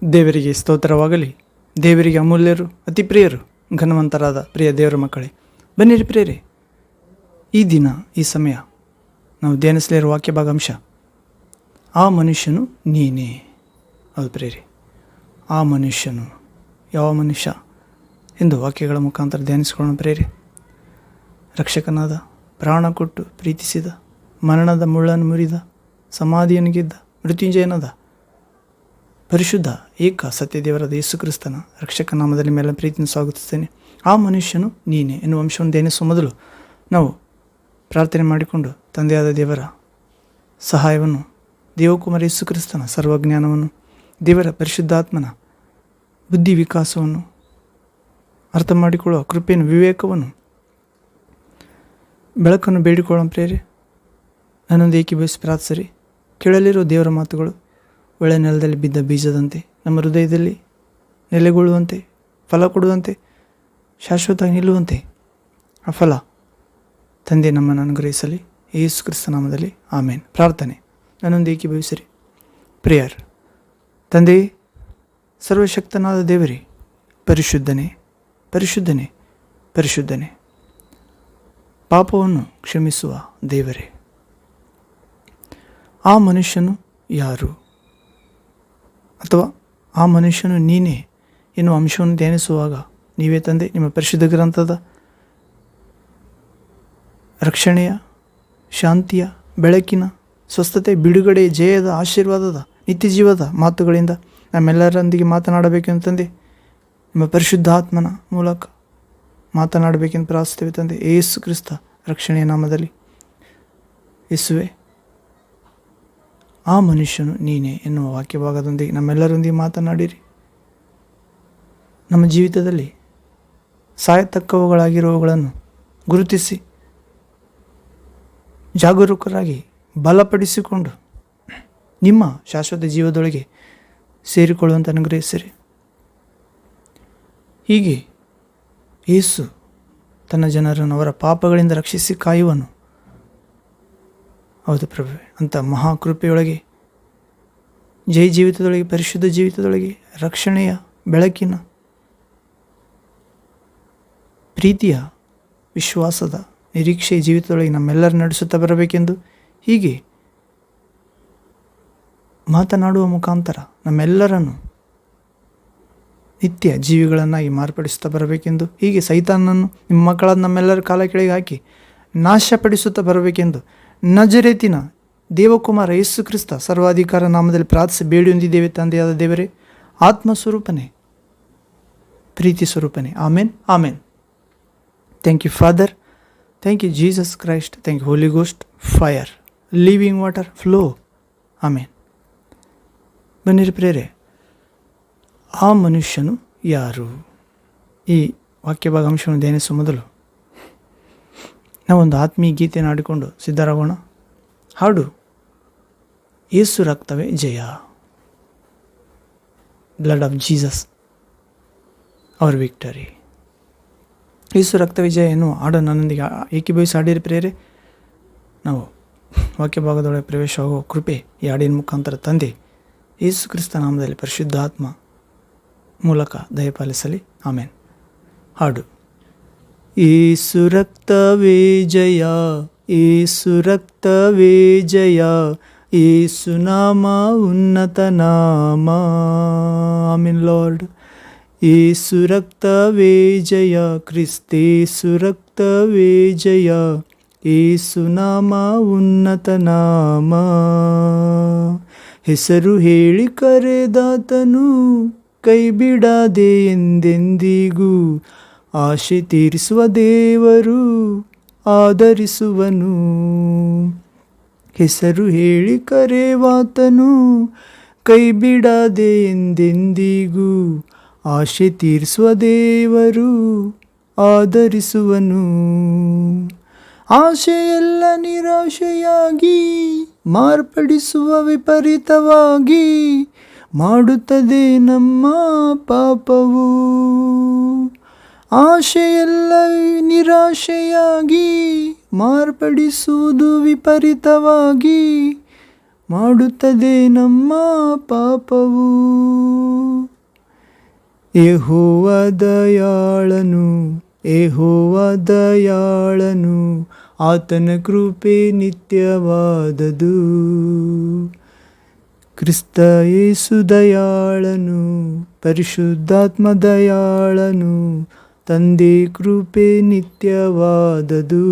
ದೇವರಿಗೆ ಸ್ತೋತ್ರವಾಗಲಿ. ದೇವರಿಗೆ ಅಮೂಲ್ಯರು, ಅತಿ ಪ್ರಿಯರು, ಘನವಂತರಾದ ಪ್ರಿಯ ದೇವರ ಮಕ್ಕಳೇ, ಬನ್ನಿರಿ ಪ್ರಿಯರೇ. ಈ ದಿನ ಈ ಸಮಯ ನಾವು ಧ್ಯಾನಿಸಲಿರುವ ವಾಕ್ಯ ಭಾಗಾಂಶ, ಆ ಮನುಷ್ಯನು ನೀನೇ. ಹೌದು ಪ್ರಿಯರೇ, ಆ ಮನುಷ್ಯನು ಯಾವ ಮನುಷ್ಯ ಎಂದು ವಾಕ್ಯಗಳ ಮುಖಾಂತರ ಧ್ಯಾನಿಸಿಕೊಳ್ಳೋಣ ಪ್ರಿಯರೇ. ರಕ್ಷಕನಾದ, ಪ್ರಾಣ ಕೊಟ್ಟು ಪ್ರೀತಿಸಿದ, ಮರಣದ ಮುಳ್ಳನ್ನು ಮುರಿದ, ಸಮಾಧಿಯನ್ನು ಗೆದ್ದ, ಮೃತ್ಯುಂಜಯನಾದ ಪರಿಶುದ್ಧ ಏಕ ಸತ್ಯದೇವರಾದ ಯೇಸು ಕ್ರಿಸ್ತನ ರಕ್ಷಕ ನಾಮದಲ್ಲಿ ಮೇಲೆ ಪ್ರೀತಿಯನ್ನು ಸ್ವಾಗತಿಸ್ತೇನೆ. ಆ ಮನುಷ್ಯನು ನೀನೇ ಎನ್ನುವ ಅಂಶವನ್ನು ಧ್ಯಾನಿಸುವ ಮೊದಲು ನಾವು ಪ್ರಾರ್ಥನೆ ಮಾಡಿಕೊಂಡು ತಂದೆಯಾದ ದೇವರ ಸಹಾಯವನ್ನು, ದೇವಕುಮಾರ ಯೇಸು ಕ್ರಿಸ್ತನ ಸರ್ವಜ್ಞಾನವನ್ನು, ದೇವರ ಪರಿಶುದ್ಧಾತ್ಮನ ಬುದ್ಧಿ ವಿಕಾಸವನ್ನು, ಅರ್ಥ ಮಾಡಿಕೊಳ್ಳುವ ಕೃಪೆಯನ್ನು, ವಿವೇಕವನ್ನು, ಬೆಳಕನ್ನು ಬೇಡಿಕೊಳ್ಳೋಣ ಪ್ರೇರೆ. ನನ್ನೊಂದು ಏಕೀಭವಿಸಿ ಪ್ರಾರ್ಥಿಸಿರಿ. ಕೇಳಲಿರೋ ದೇವರ ಮಾತುಗಳು ಒಳ್ಳೆ ನೆಲದಲ್ಲಿ ಬಿದ್ದ ಬೀಜದಂತೆ ನಮ್ಮ ಹೃದಯದಲ್ಲಿ ನೆಲೆಗೊಳ್ಳುವಂತೆ, ಫಲ ಕೊಡುವಂತೆ, ಶಾಶ್ವತವಾಗಿ ನಿಲ್ಲುವಂತೆ ಆ ಫಲ ತಂದೆ ನಮ್ಮನ್ನು ಅನುಗ್ರಹಿಸಲಿ. ಯೇಸು ಕ್ರಿಸ್ತ ನಾಮದಲ್ಲಿ ಆಮೇನ್. ಪ್ರಾರ್ಥನೆ. ನನ್ನೊಂದು ಏಕೀಭವಿಸಿರಿ. ಪ್ರೇಯರ್. ತಂದೆ, ಸರ್ವಶಕ್ತನಾದ ದೇವರೇ, ಪರಿಶುದ್ಧನೇ, ಪರಿಶುದ್ಧನೇ, ಪರಿಶುದ್ಧನೇ, ಪಾಪವನ್ನು ಕ್ಷಮಿಸುವ ದೇವರೇ, ಆ ಮನುಷ್ಯನು ಯಾರು ಅಥವಾ ಆ ಮನುಷ್ಯನು ನೀನೇ ಎನ್ನುವ ಅಂಶವನ್ನು ಧ್ಯಾನಿಸುವಾಗ ನೀವೇ ತಂದೆ ನಿಮ್ಮ ಪರಿಶುದ್ಧ ಗ್ರಂಥದ ರಕ್ಷಣೆಯ, ಶಾಂತಿಯ, ಬೆಳಕಿನ, ಸ್ವಸ್ಥತೆ, ಬಿಡುಗಡೆ, ಜಯದ, ಆಶೀರ್ವಾದದ, ನಿತ್ಯ ಜೀವದ ಮಾತುಗಳಿಂದ ನಮ್ಮೆಲ್ಲರೊಂದಿಗೆ ಮಾತನಾಡಬೇಕೆಂದು ತಂದೆ ನಿಮ್ಮ ಪರಿಶುದ್ಧಾತ್ಮನ ಮೂಲಕ ಮಾತನಾಡಬೇಕೆಂದು ಪ್ರಾರ್ಥಿಸ್ತೇವೆ ತಂದೆ, ಯೇಸು ಕ್ರಿಸ್ತ ರಕ್ಷಣೆಯ ನಾಮದಲ್ಲಿ. ಯೇಸುವೆ, ಆ ಮನುಷ್ಯನು ನೀನೇ ಎನ್ನುವ ವಾಕ್ಯಭಾಗದೊಂದಿಗೆ ನಮ್ಮೆಲ್ಲರೊಂದಿಗೆ ಮಾತನಾಡಿರಿ. ನಮ್ಮ ಜೀವಿತದಲ್ಲಿ ಸಾಯತಕ್ಕವುಗಳಾಗಿರುವವುಗಳನ್ನು ಗುರುತಿಸಿ ಜಾಗರೂಕರಾಗಿ ಬಲಪಡಿಸಿಕೊಂಡು ನಿಮ್ಮ ಶಾಶ್ವತ ಜೀವದೊಳಗೆ ಸೇರಿಕೊಳ್ಳುವಂತೆ ಅನುಗ್ರಹಿಸಿರಿ. ಹೀಗೆ ಯೇಸು ತನ್ನ ಜನರನ್ನು ಅವರ ಪಾಪಗಳಿಂದ ರಕ್ಷಿಸಿ ಕಾಯುವನು. ಹೌದು ಪ್ರಭುವೆ, ಅಂಥ ಮಹಾಕೃಪೆಯೊಳಗೆ, ಜಯ ಜೀವಿತದೊಳಗೆ, ಪರಿಶುದ್ಧ ಜೀವಿತದೊಳಗೆ, ರಕ್ಷಣೆಯ ಬೆಳಕಿನ, ಪ್ರೀತಿಯ, ವಿಶ್ವಾಸದ, ನಿರೀಕ್ಷೆಯ ಜೀವಿತದೊಳಗೆ ನಮ್ಮೆಲ್ಲರೂ ನಡೆಸುತ್ತಾ ಬರಬೇಕೆಂದು ಹೀಗೆ ಮಾತನಾಡುವ ಮುಖಾಂತರ ನಮ್ಮೆಲ್ಲರನ್ನು ನಿತ್ಯ ಜೀವಿಗಳನ್ನಾಗಿ ಮಾರ್ಪಡಿಸುತ್ತಾ ಬರಬೇಕೆಂದು, ಹೀಗೆ ಸೈತಾನನನ್ನು ನಿಮ್ಮ ಮಕ್ಕಳಾದ ನಮ್ಮೆಲ್ಲರ ಕಾಲ ಕೆಳಗೆ ಹಾಕಿ ನಾಶಪಡಿಸುತ್ತಾ ಬರಬೇಕೆಂದು ನಜರೇತಿನ ದೇವಕುಮಾರ ಯೇಸು ಕ್ರಿಸ್ತ ಸರ್ವಾಧಿಕಾರ ನಾಮದಲ್ಲಿ ಪ್ರಾರ್ಥಿಸಿ ಬೇಡಿ ಹೊಂದಿದ್ದೇವೆ ತಂದೆಯಾದ ದೇವರೇ, ಆತ್ಮಸ್ವರೂಪನೇ, ಪ್ರೀತಿ ಸ್ವರೂಪನೇ. Amen, amen. Thank you father, thank you Jesus Christ, thank you Holy Ghost, fire, living water, flow. Amen. ಬನ್ನಿರಿ ಪ್ರೇರೆ, ಆ ಮನುಷ್ಯನು ಯಾರು? ಈ ವಾಕ್ಯ ಭಾಗಾಂಶವನ್ನು ಧ್ಯಾನಿಸುವ ಮೊದಲು ನಾವೊಂದು ಆತ್ಮೀಯ ಗೀತೆಯನ್ನು ಆಡಿಕೊಂಡು ಸಿದ್ಧರಾಗೋಣ. ಹಾಡು ಯೇಸು ರಕ್ತವೇ ಜಯ, blood of Jesus our victory. Yesu ರಕ್ತವೇ ಜಯ ಎನ್ನುವ ಹಾಡು ನನ್ನೊಂದಿಗೆ ಏಕೀಭವಿಸಿ ಹಾಡಿರಿ ಪ್ರೇರೆ. ನಾವು ವಾಕ್ಯ ಭಾಗದೊಳಗೆ ಪ್ರವೇಶವಾಗುವ ಕೃಪೆ ಈ ಹಾಡಿನ ಮುಖಾಂತರ ತಂದೆ ಯೇಸು ಕ್ರಿಸ್ತ ನಾಮದಲ್ಲಿ ಪರಿಶುದ್ಧಾತ್ಮ ಮೂಲಕ ದಯಪಾಲಿಸಲಿ. ಆಮೇನ್. ಹಾಡು. ಯೇಸು ರಕ್ತವೇ ಜಯ, ಯೇಸು ರಕ್ತವೇ ಜಯ, ಯೇಸು ನಾಮ ಉನ್ನತ ನಾಮ. Amen lord. ಯೇಸು ರಕ್ತವೇ ಜಯ, ಕ್ರಿಸ್ತೇಸು ರಕ್ತವೇ ಜಯ, ಯೇಸು ನಾಮ ಉನ್ನತ ನಾಮ. ಹೆಸರು ಹೇಳಿ ಕರೆದಾತನು ಕೈ ಬಿಡದೆ ಎಂದೆಂದಿಗೂ, ಆಶೆ ತೀರಿಸುವ ದೇವರು ಆದರಿಸುವನು. ಹೆಸರು ಹೇಳಿ ಕರೆವಾತನು ಕೈ ಬಿಡದೆ ಎಂದೆಂದಿಗೂ, ಆಶೆ ತೀರಿಸುವ ದೇವರು ಆದರಿಸುವನು. ಆಶೆಯೆಲ್ಲ ನಿರಾಶೆಯಾಗಿ ಮಾರ್ಪಡಿಸುವ ವಿಪರೀತವಾಗಿ ಮಾಡುತ್ತದೆ ನಮ್ಮ ಪಾಪವು. ಆಶೆಯೆಲ್ಲ ನಿರಾಶೆಯಾಗಿ ಮಾರ್ಪಡಿಸುವುದು ವಿಪರೀತವಾಗಿ ಮಾಡುತ್ತದೆ ನಮ್ಮ ಪಾಪವು. ಯೆಹೋವ ದಯಾಳನು, ಯೆಹೋವ ದಯಾಳನು, ಆತನ ಕೃಪೆ ನಿತ್ಯವಾದದು. ಕ್ರಿಸ್ತ ಯೇಸು ದಯಾಳನು, ಪರಿಶುದ್ಧಾತ್ಮ ದಯಾಳನು, ತಂದೆ ಕೃಪೆ ನಿತ್ಯವಾದದು.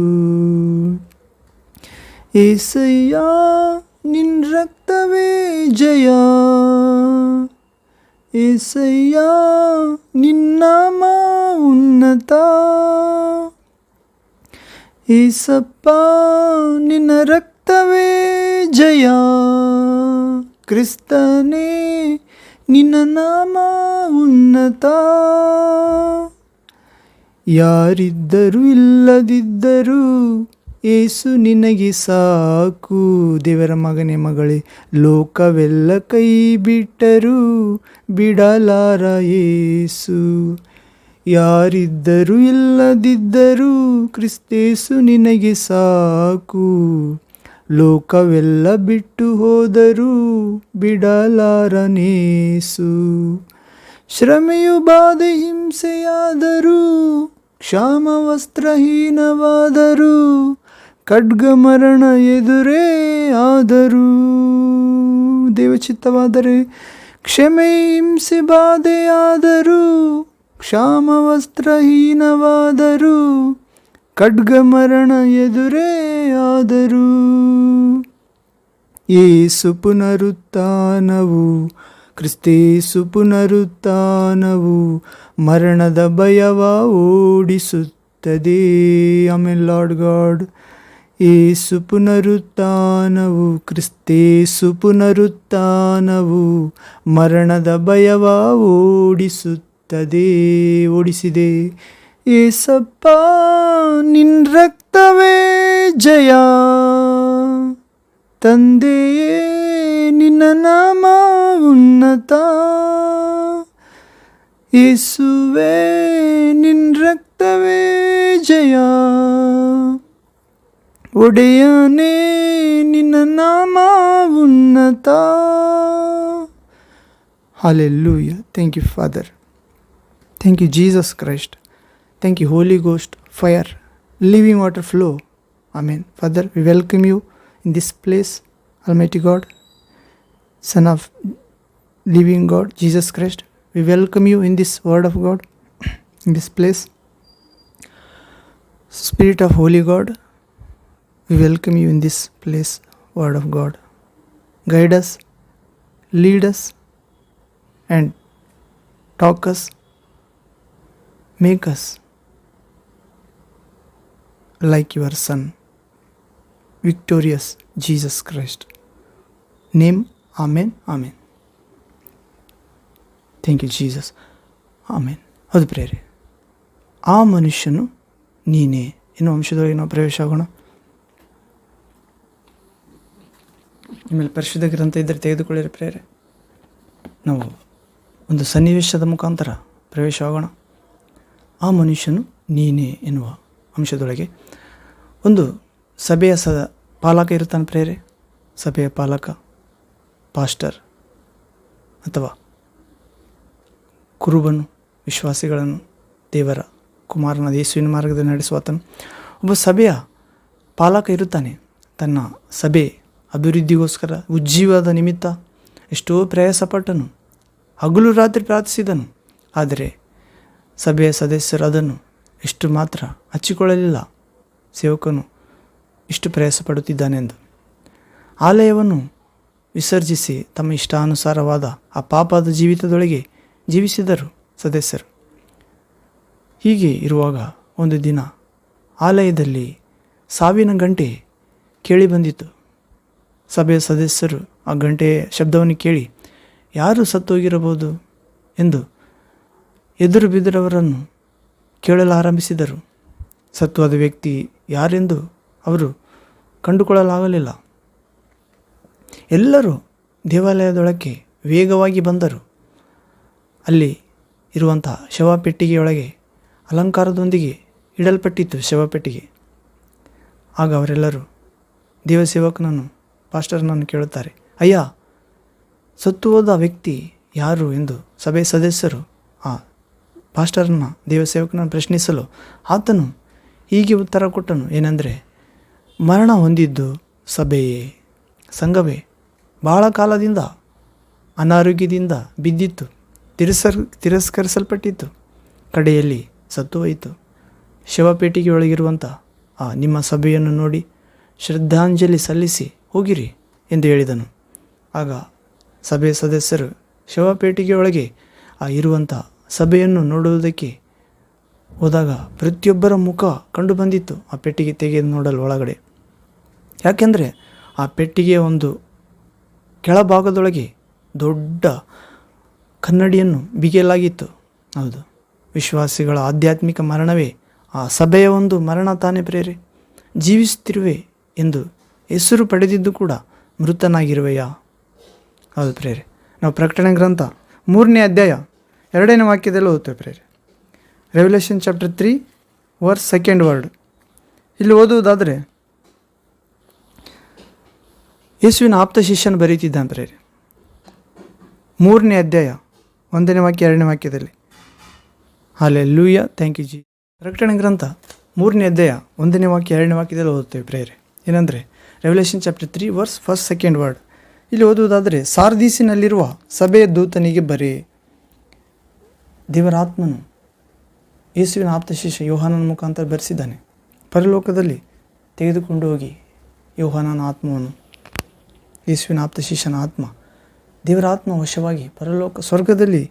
ಏಸಯ್ಯ ನಿನ್ ರಕ್ತವೇ ಜಯ, ಏಸಯ್ಯ ನಿನ್ನಾಮ ಉನ್ನತ, ಏಸಪ್ಪ ನಿನ್ನ ರಕ್ತವೇ ಜಯ, ಕ್ರಿಸ್ತನೇ ನಿನ್ನ ನಾಮ ಉನ್ನತ. ಯಾರಿದ್ದರೂ ಇಲ್ಲದಿದ್ದರೂ ಏಸು ನಿನಗೆ ಸಾಕು. ದೇವರ ಮಗನೇ ಮಗಳೇ, ಲೋಕವೆಲ್ಲ ಕೈ ಬಿಟ್ಟರೂ ಬಿಡಲಾರ ಏಸು. ಯಾರಿದ್ದರೂ ಇಲ್ಲದಿದ್ದರೂ ಕ್ರಿಸ್ತೇಸು ನಿನಗೆ ಸಾಕು. ಲೋಕವೆಲ್ಲ ಬಿಟ್ಟು ಹೋದರೂ ಬಿಡಲಾರನೇಸು. ಶ್ರಮೆಯು ಬಾಧೆ ಹಿಂಸೆಯಾದರೂ, ಕ್ಷಾಮ ವಸ್ತ್ರಹೀನವಾದರೂ, ಖಡ್ಗ ಮರಣ ಎದುರೇ ಆದರೂ, ದೇವಚಿತ್ತವಾದರೆ ಕ್ಷಮೆ ಹಿಂಸೆ ಬಾಧೆಯಾದರೂ, ಕ್ಷಾಮ ವಸ್ತ್ರಹೀನವಾದರೂ, ಖಡ್ಗ ಮರಣ ಎದುರೇ ಆದರೂ, ಯೇಸು ಪುನರುತ್ಥಾನವು, ಕ್ರಿಸ್ತೇಸು ಪುನರುತ್ಥಾನವು ಮರಣದ ಭಯವ ಓಡಿಸುತ್ತದೆ. Amen Lord God. ಯೇಸು ಪುನರುತ್ಥಾನವು, ಕ್ರಿಸ್ತೇಸು ಪುನರುತ್ಥಾನವು ಮರಣದ ಭಯವ ಓಡಿಸಿದೆ. ಏಸಪ್ಪ ನಿನ್ ರಕ್ತವೇ ಜಯ, ತಂದೆಯೇ ನಿನ್ನ ನಾಮ ಉನ್ನತ, ಯೇಸುವೇ ನಿನ್ ರಕ್ತವೇ ಜಯ, ಒಡೆಯನೇ ನಿನ್ನ ನಾಮ ಉನ್ನತ. Hallelujah. Thank you, Father. Thank you, Jesus Christ. Thank you, Holy Ghost, fire, living water flow. Amen. Father, we welcome you in this place, Almighty God, Son of living God, Jesus Christ. We welcome you in this word of God, in this place. Spirit of Holy God, we welcome you in this place, word of God. Guide us, lead us, and talk us, make us like your Son, victorious Jesus Christ. Name, Amen, Amen. Thank you, Jesus. Amen. ಹೌದು prayer, ಆ ಮನುಷ್ಯನು ನೀನೇ ಎನ್ನುವ ಅಂಶದೊಳಗೆ ನಾವು ಪ್ರವೇಶ ಆಗೋಣ. ನಿಮ್ಮಲ್ಲಿ ಪರಿಶುದ್ಧ ಗ್ರಂಥ ಇದ್ದರೆ ತೆಗೆದುಕೊಳ್ಳಿರಿ ಪ್ರೇರೆ. ನಾವು ಒಂದು ಸನ್ನಿವೇಶದ ಮುಖಾಂತರ ಪ್ರವೇಶ ಆಗೋಣ. ಆ ಮನುಷ್ಯನು ನೀನೇ ಎನ್ನುವ ಅಂಶದೊಳಗೆ ಒಂದು ಸಭೆಯ ಪಾಲಕ ಇರ್ತಾನೆ ಪ್ರೇರೆ. ಸಭೆಯ ಪಾಲಕ, ಪಾಸ್ಟರ್ ಅಥವಾ ಕುರುಬನು ವಿಶ್ವಾಸಿಗಳನ್ನು ದೇವರ ಕುಮಾರನಾದ ಯೇಸುವಿನ ಮಾರ್ಗದಲ್ಲಿ ನಡೆಸುವಾತನು. ಒಬ್ಬ ಸಭೆಯ ಪಾಲಕ ಇರುತ್ತಾನೆ. ತನ್ನ ಸಭೆ ಅಭಿವೃದ್ಧಿಗೋಸ್ಕರ ಉಜ್ಜೀವದ ನಿಮಿತ್ತ ಎಷ್ಟೋ ಪ್ರಯಾಸಪಟ್ಟನು, ಹಗಲು ರಾತ್ರಿ ಪ್ರಾರ್ಥಿಸಿದನು. ಆದರೆ ಸಭೆಯ ಸದಸ್ಯರು ಅದನ್ನು ಎಷ್ಟು ಮಾತ್ರ ಹಚ್ಚಿಕೊಳ್ಳಲಿಲ್ಲ. ಸೇವಕನು ಇಷ್ಟು ಪ್ರಯಾಸ ಪಡುತ್ತಿದ್ದಾನೆಂದು ಆಲಯವನ್ನು ವಿಸರ್ಜಿಸಿ ತಮ್ಮ ಇಷ್ಟಾನುಸಾರವಾದ ಆ ಪಾಪದ ಜೀವಿತದೊಳಗೆ ಜೀವಿಸಿದರು ಸದಸ್ಯರು. ಹೀಗೆ ಇರುವಾಗ ಒಂದು ದಿನ ಆಲಯದಲ್ಲಿ ಸಾವಿನ ಗಂಟೆ ಕೇಳಿ ಬಂದಿತು. ಸಭೆಯ ಸದಸ್ಯರು ಆ ಗಂಟೆಯ ಶಬ್ದವನ್ನು ಕೇಳಿ ಯಾರು ಸತ್ತೋಗಿರಬಹುದು ಎಂದು ಎದುರು ಬಿದ್ದರವರನ್ನು ಕೇಳಲು ಆರಂಭಿಸಿದರು. ಸತ್ತುವಾದ ವ್ಯಕ್ತಿ ಯಾರೆಂದು ಅವರು ಕಂಡುಕೊಳ್ಳಲಾಗಲಿಲ್ಲ. ಎಲ್ಲರೂ ದೇವಾಲಯದೊಳಕ್ಕೆ ವೇಗವಾಗಿ ಬಂದರು. ಅಲ್ಲಿ ಇರುವಂತಹ ಶವಪೆಟ್ಟಿಗೆಯೊಳಗೆ ಅಲಂಕಾರದೊಂದಿಗೆ ಇಡಲ್ಪಟ್ಟಿತ್ತು ಶವಪೆಟ್ಟಿಗೆ. ಆಗ ಅವರೆಲ್ಲರೂ ದೇವಸೇವಕನನ್ನು, ಪಾಸ್ಟರ್ನನ್ನು ಕೇಳುತ್ತಾರೆ, ಅಯ್ಯ, ಸತ್ತು ಹೋದ ವ್ಯಕ್ತಿ ಯಾರು ಎಂದು ಸಭೆ ಸದಸ್ಯರು ಆ ಪಾಸ್ಟರ್ನ ದೇವಸೇವಕನ ಪ್ರಶ್ನಿಸಲು ಆತನು ಹೀಗೆ ಉತ್ತರ ಕೊಟ್ಟನು, ಏನೆಂದರೆ, ಮರಣ ಹೊಂದಿದ್ದು ಸಭೆಯೇ, ಸಂಘವೇ ಬಹಳ ಕಾಲದಿಂದ ಅನಾರೋಗ್ಯದಿಂದ ಬಿದ್ದಿತ್ತು, ತಿರಸ್ಕರಿಸಲ್ಪಟ್ಟಿತ್ತು, ಕಡೆಯಲ್ಲಿ ಸತ್ತು ಹೋಯಿತು. ಶವಪೇಟಿಗೆ ಒಳಗಿರುವಂಥ ಆ ನಿಮ್ಮ ಸಭೆಯನ್ನು ನೋಡಿ ಶ್ರದ್ಧಾಂಜಲಿ ಸಲ್ಲಿಸಿ ಹೋಗಿರಿ ಎಂದು ಹೇಳಿದನು. ಆಗ ಸಭೆಯ ಸದಸ್ಯರು ಶವಪೇಟಿಗೆ ಒಳಗೆ ಇರುವಂಥ ಸಭೆಯನ್ನು ನೋಡುವುದಕ್ಕೆ ಹೋದಾಗ ಪ್ರತಿಯೊಬ್ಬರ ಮುಖ ಕಂಡು ಬಂದಿತ್ತು. ಆ ಪೆಟ್ಟಿಗೆ ತೆಗೆದು ನೋಡಲು ಒಳಗಡೆ, ಯಾಕೆಂದರೆ ಆ ಪೆಟ್ಟಿಗೆಯ ಒಂದು ಕೆಳಭಾಗದೊಳಗೆ ದೊಡ್ಡ ಕನ್ನಡಿಯನ್ನು ಬಿಗಿಯಲಾಗಿತ್ತು. ಹೌದು, ವಿಶ್ವಾಸಿಗಳ ಆಧ್ಯಾತ್ಮಿಕ ಮರಣವೇ ಆ ಸಭೆಯ ಒಂದು ಮರಣ ತಾನೇ ಪ್ರೇರೆ. ಜೀವಿಸುತ್ತಿರುವೆ ಎಂದು ಹೆಸರು ಪಡೆದಿದ್ದು ಕೂಡ ಮೃತನಾಗಿರುವೆಯಾ? ಹೌದು ಪ್ರೇರೆ. ನಾವು ಪ್ರಕಟಣೆ ಗ್ರಂಥ 3ನೇ ಅಧ್ಯಾಯ 2ನೇ ವಾಕ್ಯದಲ್ಲಿ ಓದ್ತೇವೆ ಪ್ರೇರೆ. Revelation chapter 3 verse 2nd word. ಇಲ್ಲಿ ಓದುವುದಾದರೆ, ಯೇಸುವಿನ ಆಪ್ತ ಶಿಷ್ಯನು ಬರೀತಿದ್ದಾನೆ ಪ್ರೇರೆ. 3ನೇ ಅಧ್ಯಾಯ 1ನೇ ವಾಕ್ಯ 2ನೇ ವಾಕ್ಯದಲ್ಲಿ. Hallelujah, thank U G. ಪ್ರಕಟಣೆ ಗ್ರಂಥ 3ನೇ ಅಧ್ಯಾಯ 1ನೇ ವಾಕ್ಯ 2ನೇ ವಾಕ್ಯದಲ್ಲಿ ಓದುತ್ತೇವೆ ಪ್ರೇರೆ. ಏನಂದರೆ, revolution chapter 3 verse 1st 2nd word. ಇಲ್ಲಿ ಓದುವುದಾದರೆ, ಸಾರ್ದೀಸಿನಲ್ಲಿರುವ ಸಭೆಯ ದೂತನಿಗೆ ಬರೆ. ದೇವರ ಆತ್ಮನು ಯೇಸುವಿನ ಆಪ್ತ ಶಿಷ್ಯ ಯೋಹಾನನ ಮುಖಾಂತರ ಬರೆಸಿದ್ದಾನೆ. ಪರಲೋಕದಲ್ಲಿ ತೆಗೆದುಕೊಂಡು ಹೋಗಿ ಯೋಹಾನನ ಆತ್ಮವನ್ನು, ಯೇಸುವಿನ ಆಪ್ತ ಶಿಷ್ಯನ ಆತ್ಮ, ದೇವರ ಆತ್ಮ ವಶವಾಗಿ ಸ್ವರ್ಗದಲ್ಲಿ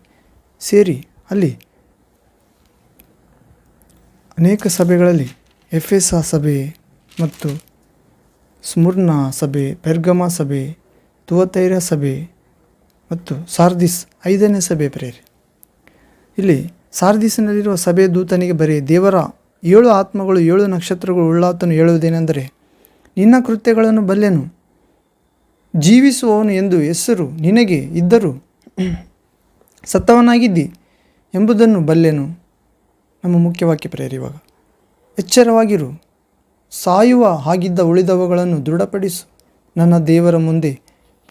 ಸೇರಿ ಅಲ್ಲಿ ಅನೇಕ ಸಭೆಗಳಲ್ಲಿ ಎಫೆಸ ಸಭೆ ಮತ್ತು ಸ್ಮುರ್ನ ಸಭೆ, ಪೆರ್ಗಮ ಸಭೆ, ತುವತೈರ ಸಭೆ ಮತ್ತು ಸಾರ್ದಿಸ್ 5ನೇ ಸಭೆ ಪ್ರೇರೆ. ಇಲ್ಲಿ ಸಾರ್ದಿಸಿನಲ್ಲಿರುವ ಸಭೆ ದೂತನಿಗೆ ಬರೀ, ದೇವರ 7 ಆತ್ಮಗಳು 7 ನಕ್ಷತ್ರಗಳು ಉಳ್ಳಾತನು ಹೇಳುವುದೇನೆಂದರೆ, ನಿನ್ನ ಕೃತ್ಯಗಳನ್ನು ಬಲ್ಲೆನು, ಜೀವಿಸುವವನು ಎಂದು ಹೆಸರು ನಿನಗೆ ಇದ್ದರೂ ಸತ್ತವನಾಗಿದ್ದಿ ಎಂಬುದನ್ನು ಬಲ್ಲೆನು. ನಮ್ಮ ಮುಖ್ಯವಾಕ್ಯ ಪ್ರೇರೆ. ಇವಾಗ ಎಚ್ಚರವಾಗಿರು, ಸಾಯುವ ಹಾಗಿದ್ದ ಉಳಿದವುಗಳನ್ನು ದೃಢಪಡಿಸು. ನನ್ನ ದೇವರ ಮುಂದೆ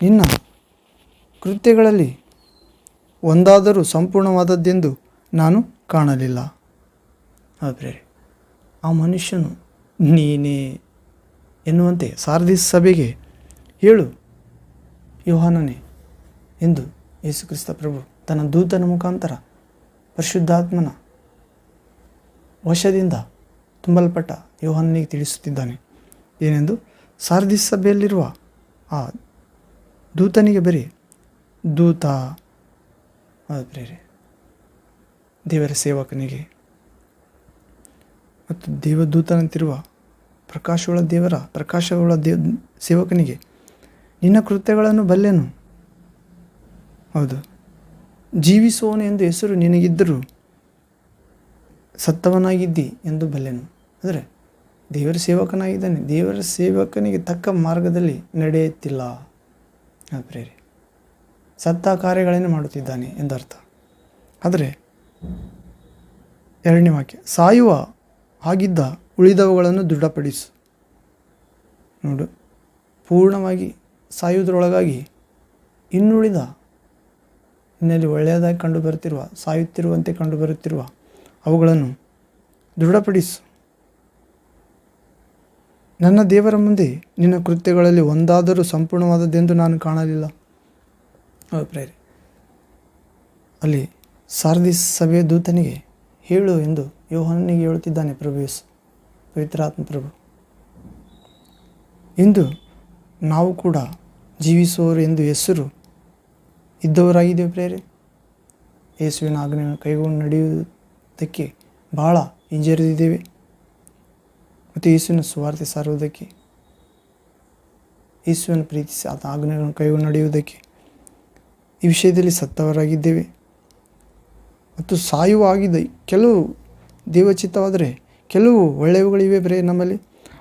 ನಿನ್ನ ಕೃತ್ಯಗಳಲ್ಲಿ ಒಂದಾದರೂ ಸಂಪೂರ್ಣವಾದದ್ದೆಂದು ನಾನು ಕಾಣಲಿಲ್ಲ. ಪ್ರೇರೆ, ಆ ಮನುಷ್ಯನು ನೀನೇ ಎನ್ನುವಂತೆ ಸಾರ್ದಿಸ್ ಸಭೆಗೆ ಹೇಳು, ಯೋಹಾನನೇ ಎಂದು ಯೇಸು ಕ್ರಿಸ್ತ ಪ್ರಭು ತನ್ನ ದೂತನ ಮುಖಾಂತರ ಪರಿಶುದ್ಧಾತ್ಮನ ವಶದಿಂದ ತುಂಬಲ್ಪಟ್ಟ ಯೋಹಾನನಿಗೆ ತಿಳಿಸುತ್ತಿದ್ದಾನೆ. ಏನೆಂದು, ಸಾರ್ದಿಸ್ ಸಭೆಯಲ್ಲಿರುವ ಆ ದೂತನಿಗೆ ಬರೀ, ದೂತ ಪ್ರೇರೆ ದೇವರ ಸೇವಕನಿಗೆ ಮತ್ತು ದೇವದೂತನಂತಿರುವ ಪ್ರಕಾಶವುಳ್ಳ ಸೇವಕನಿಗೆ, ನಿನ್ನ ಕೃತ್ಯಗಳನ್ನು ಬಲ್ಲೆನು, ಹೌದು, ಜೀವಿಸುವವನು ಎಂದು ಹೆಸರು ನಿನಗಿದ್ದರೂ ಸತ್ತವನಾಗಿದ್ದಿ ಎಂದು ಬಲ್ಲೆನು. ಅಂದರೆ ದೇವರ ಸೇವಕನಾಗಿದ್ದಾನೆ, ದೇವರ ಸೇವಕನಿಗೆ ತಕ್ಕ ಮಾರ್ಗದಲ್ಲಿ ನಡೆಯುತ್ತಿಲ್ಲ ಪ್ರೇರೆ, ಸತ್ತ ಕಾರ್ಯಗಳನ್ನೇ ಮಾಡುತ್ತಿದ್ದಾನೆ ಎಂದರ್ಥ. ಆದರೆ 2ನೇ ವಾಕ್ಯ, ಸಾಯುವ ಹಾಗಿದ್ದ ಉಳಿದವುಗಳನ್ನು ದೃಢಪಡಿಸು. ನೋಡು, ಪೂರ್ಣವಾಗಿ ಸಾಯುವುದರೊಳಗಾಗಿ ಇನ್ನುಳಿದ ಇನ್ನಲ್ಲಿ ಒಳ್ಳೆಯದಾಗಿ ಸಾಯುತ್ತಿರುವಂತೆ ಕಂಡುಬರುತ್ತಿರುವ ಅವುಗಳನ್ನು ದೃಢಪಡಿಸು. ನನ್ನ ದೇವರ ಮುಂದೆ ನಿನ್ನ ಕೃತ್ಯಗಳಲ್ಲಿ ಒಂದಾದರೂ ಸಂಪೂರ್ಣವಾದದ್ದೆಂದು ನಾನು ಕಾಣಲಿಲ್ಲ. ಪ್ರೇರೆ, ಅಲ್ಲಿ ಸಾರ್ದಿಸ್ ಸಭೆಯ ದೂತನಿಗೆ ಹೇಳು ಎಂದು ಯೋಹಾನನಿಗೆ ಹೇಳುತ್ತಿದ್ದಾನೆ ಪ್ರಭು ಯೇಸು, ಪವಿತ್ರಾತ್ಮ ಪ್ರಭು. ಇಂದು ನಾವು ಕೂಡ ಜೀವಿಸುವವರು ಎಂದು ಹೆಸರು ಇದ್ದವರಾಗಿದ್ದೇವೆ ಪ್ರೇರೆ. ಯೇಸುವಿನ ಆಜ್ಞೆಯನ್ನು ಕೈಗೊಂಡು ನಡೆಯುವುದಕ್ಕೆ ಬಹಳ ಹಿಂಜರಿದಿದ್ದೇವೆ ಮತ್ತು ಯೇಸುವಿನ ಸುವಾರ್ತೆ ಸಾರುವುದಕ್ಕೆ, ಯೇಸುವನ್ನು ಪ್ರೀತಿಸಿ ಆತ ಆಜ್ಞೆಗಳನ್ನು ಕೈಗೊಂಡು ನಡೆಯುವುದಕ್ಕೆ ಈ ವಿಷಯದಲ್ಲಿ ಸತ್ತವರಾಗಿದ್ದೇವೆ. ಮತ್ತು ಸಾಯುವ ಆಗಿದೆ, ಕೆಲವು ದೇವಚಿತ್ತವಾದರೆ ಕೆಲವು ಒಳ್ಳೆಯವುಗಳಿವೆ ಬರೇ ನಮ್ಮಲ್ಲಿ,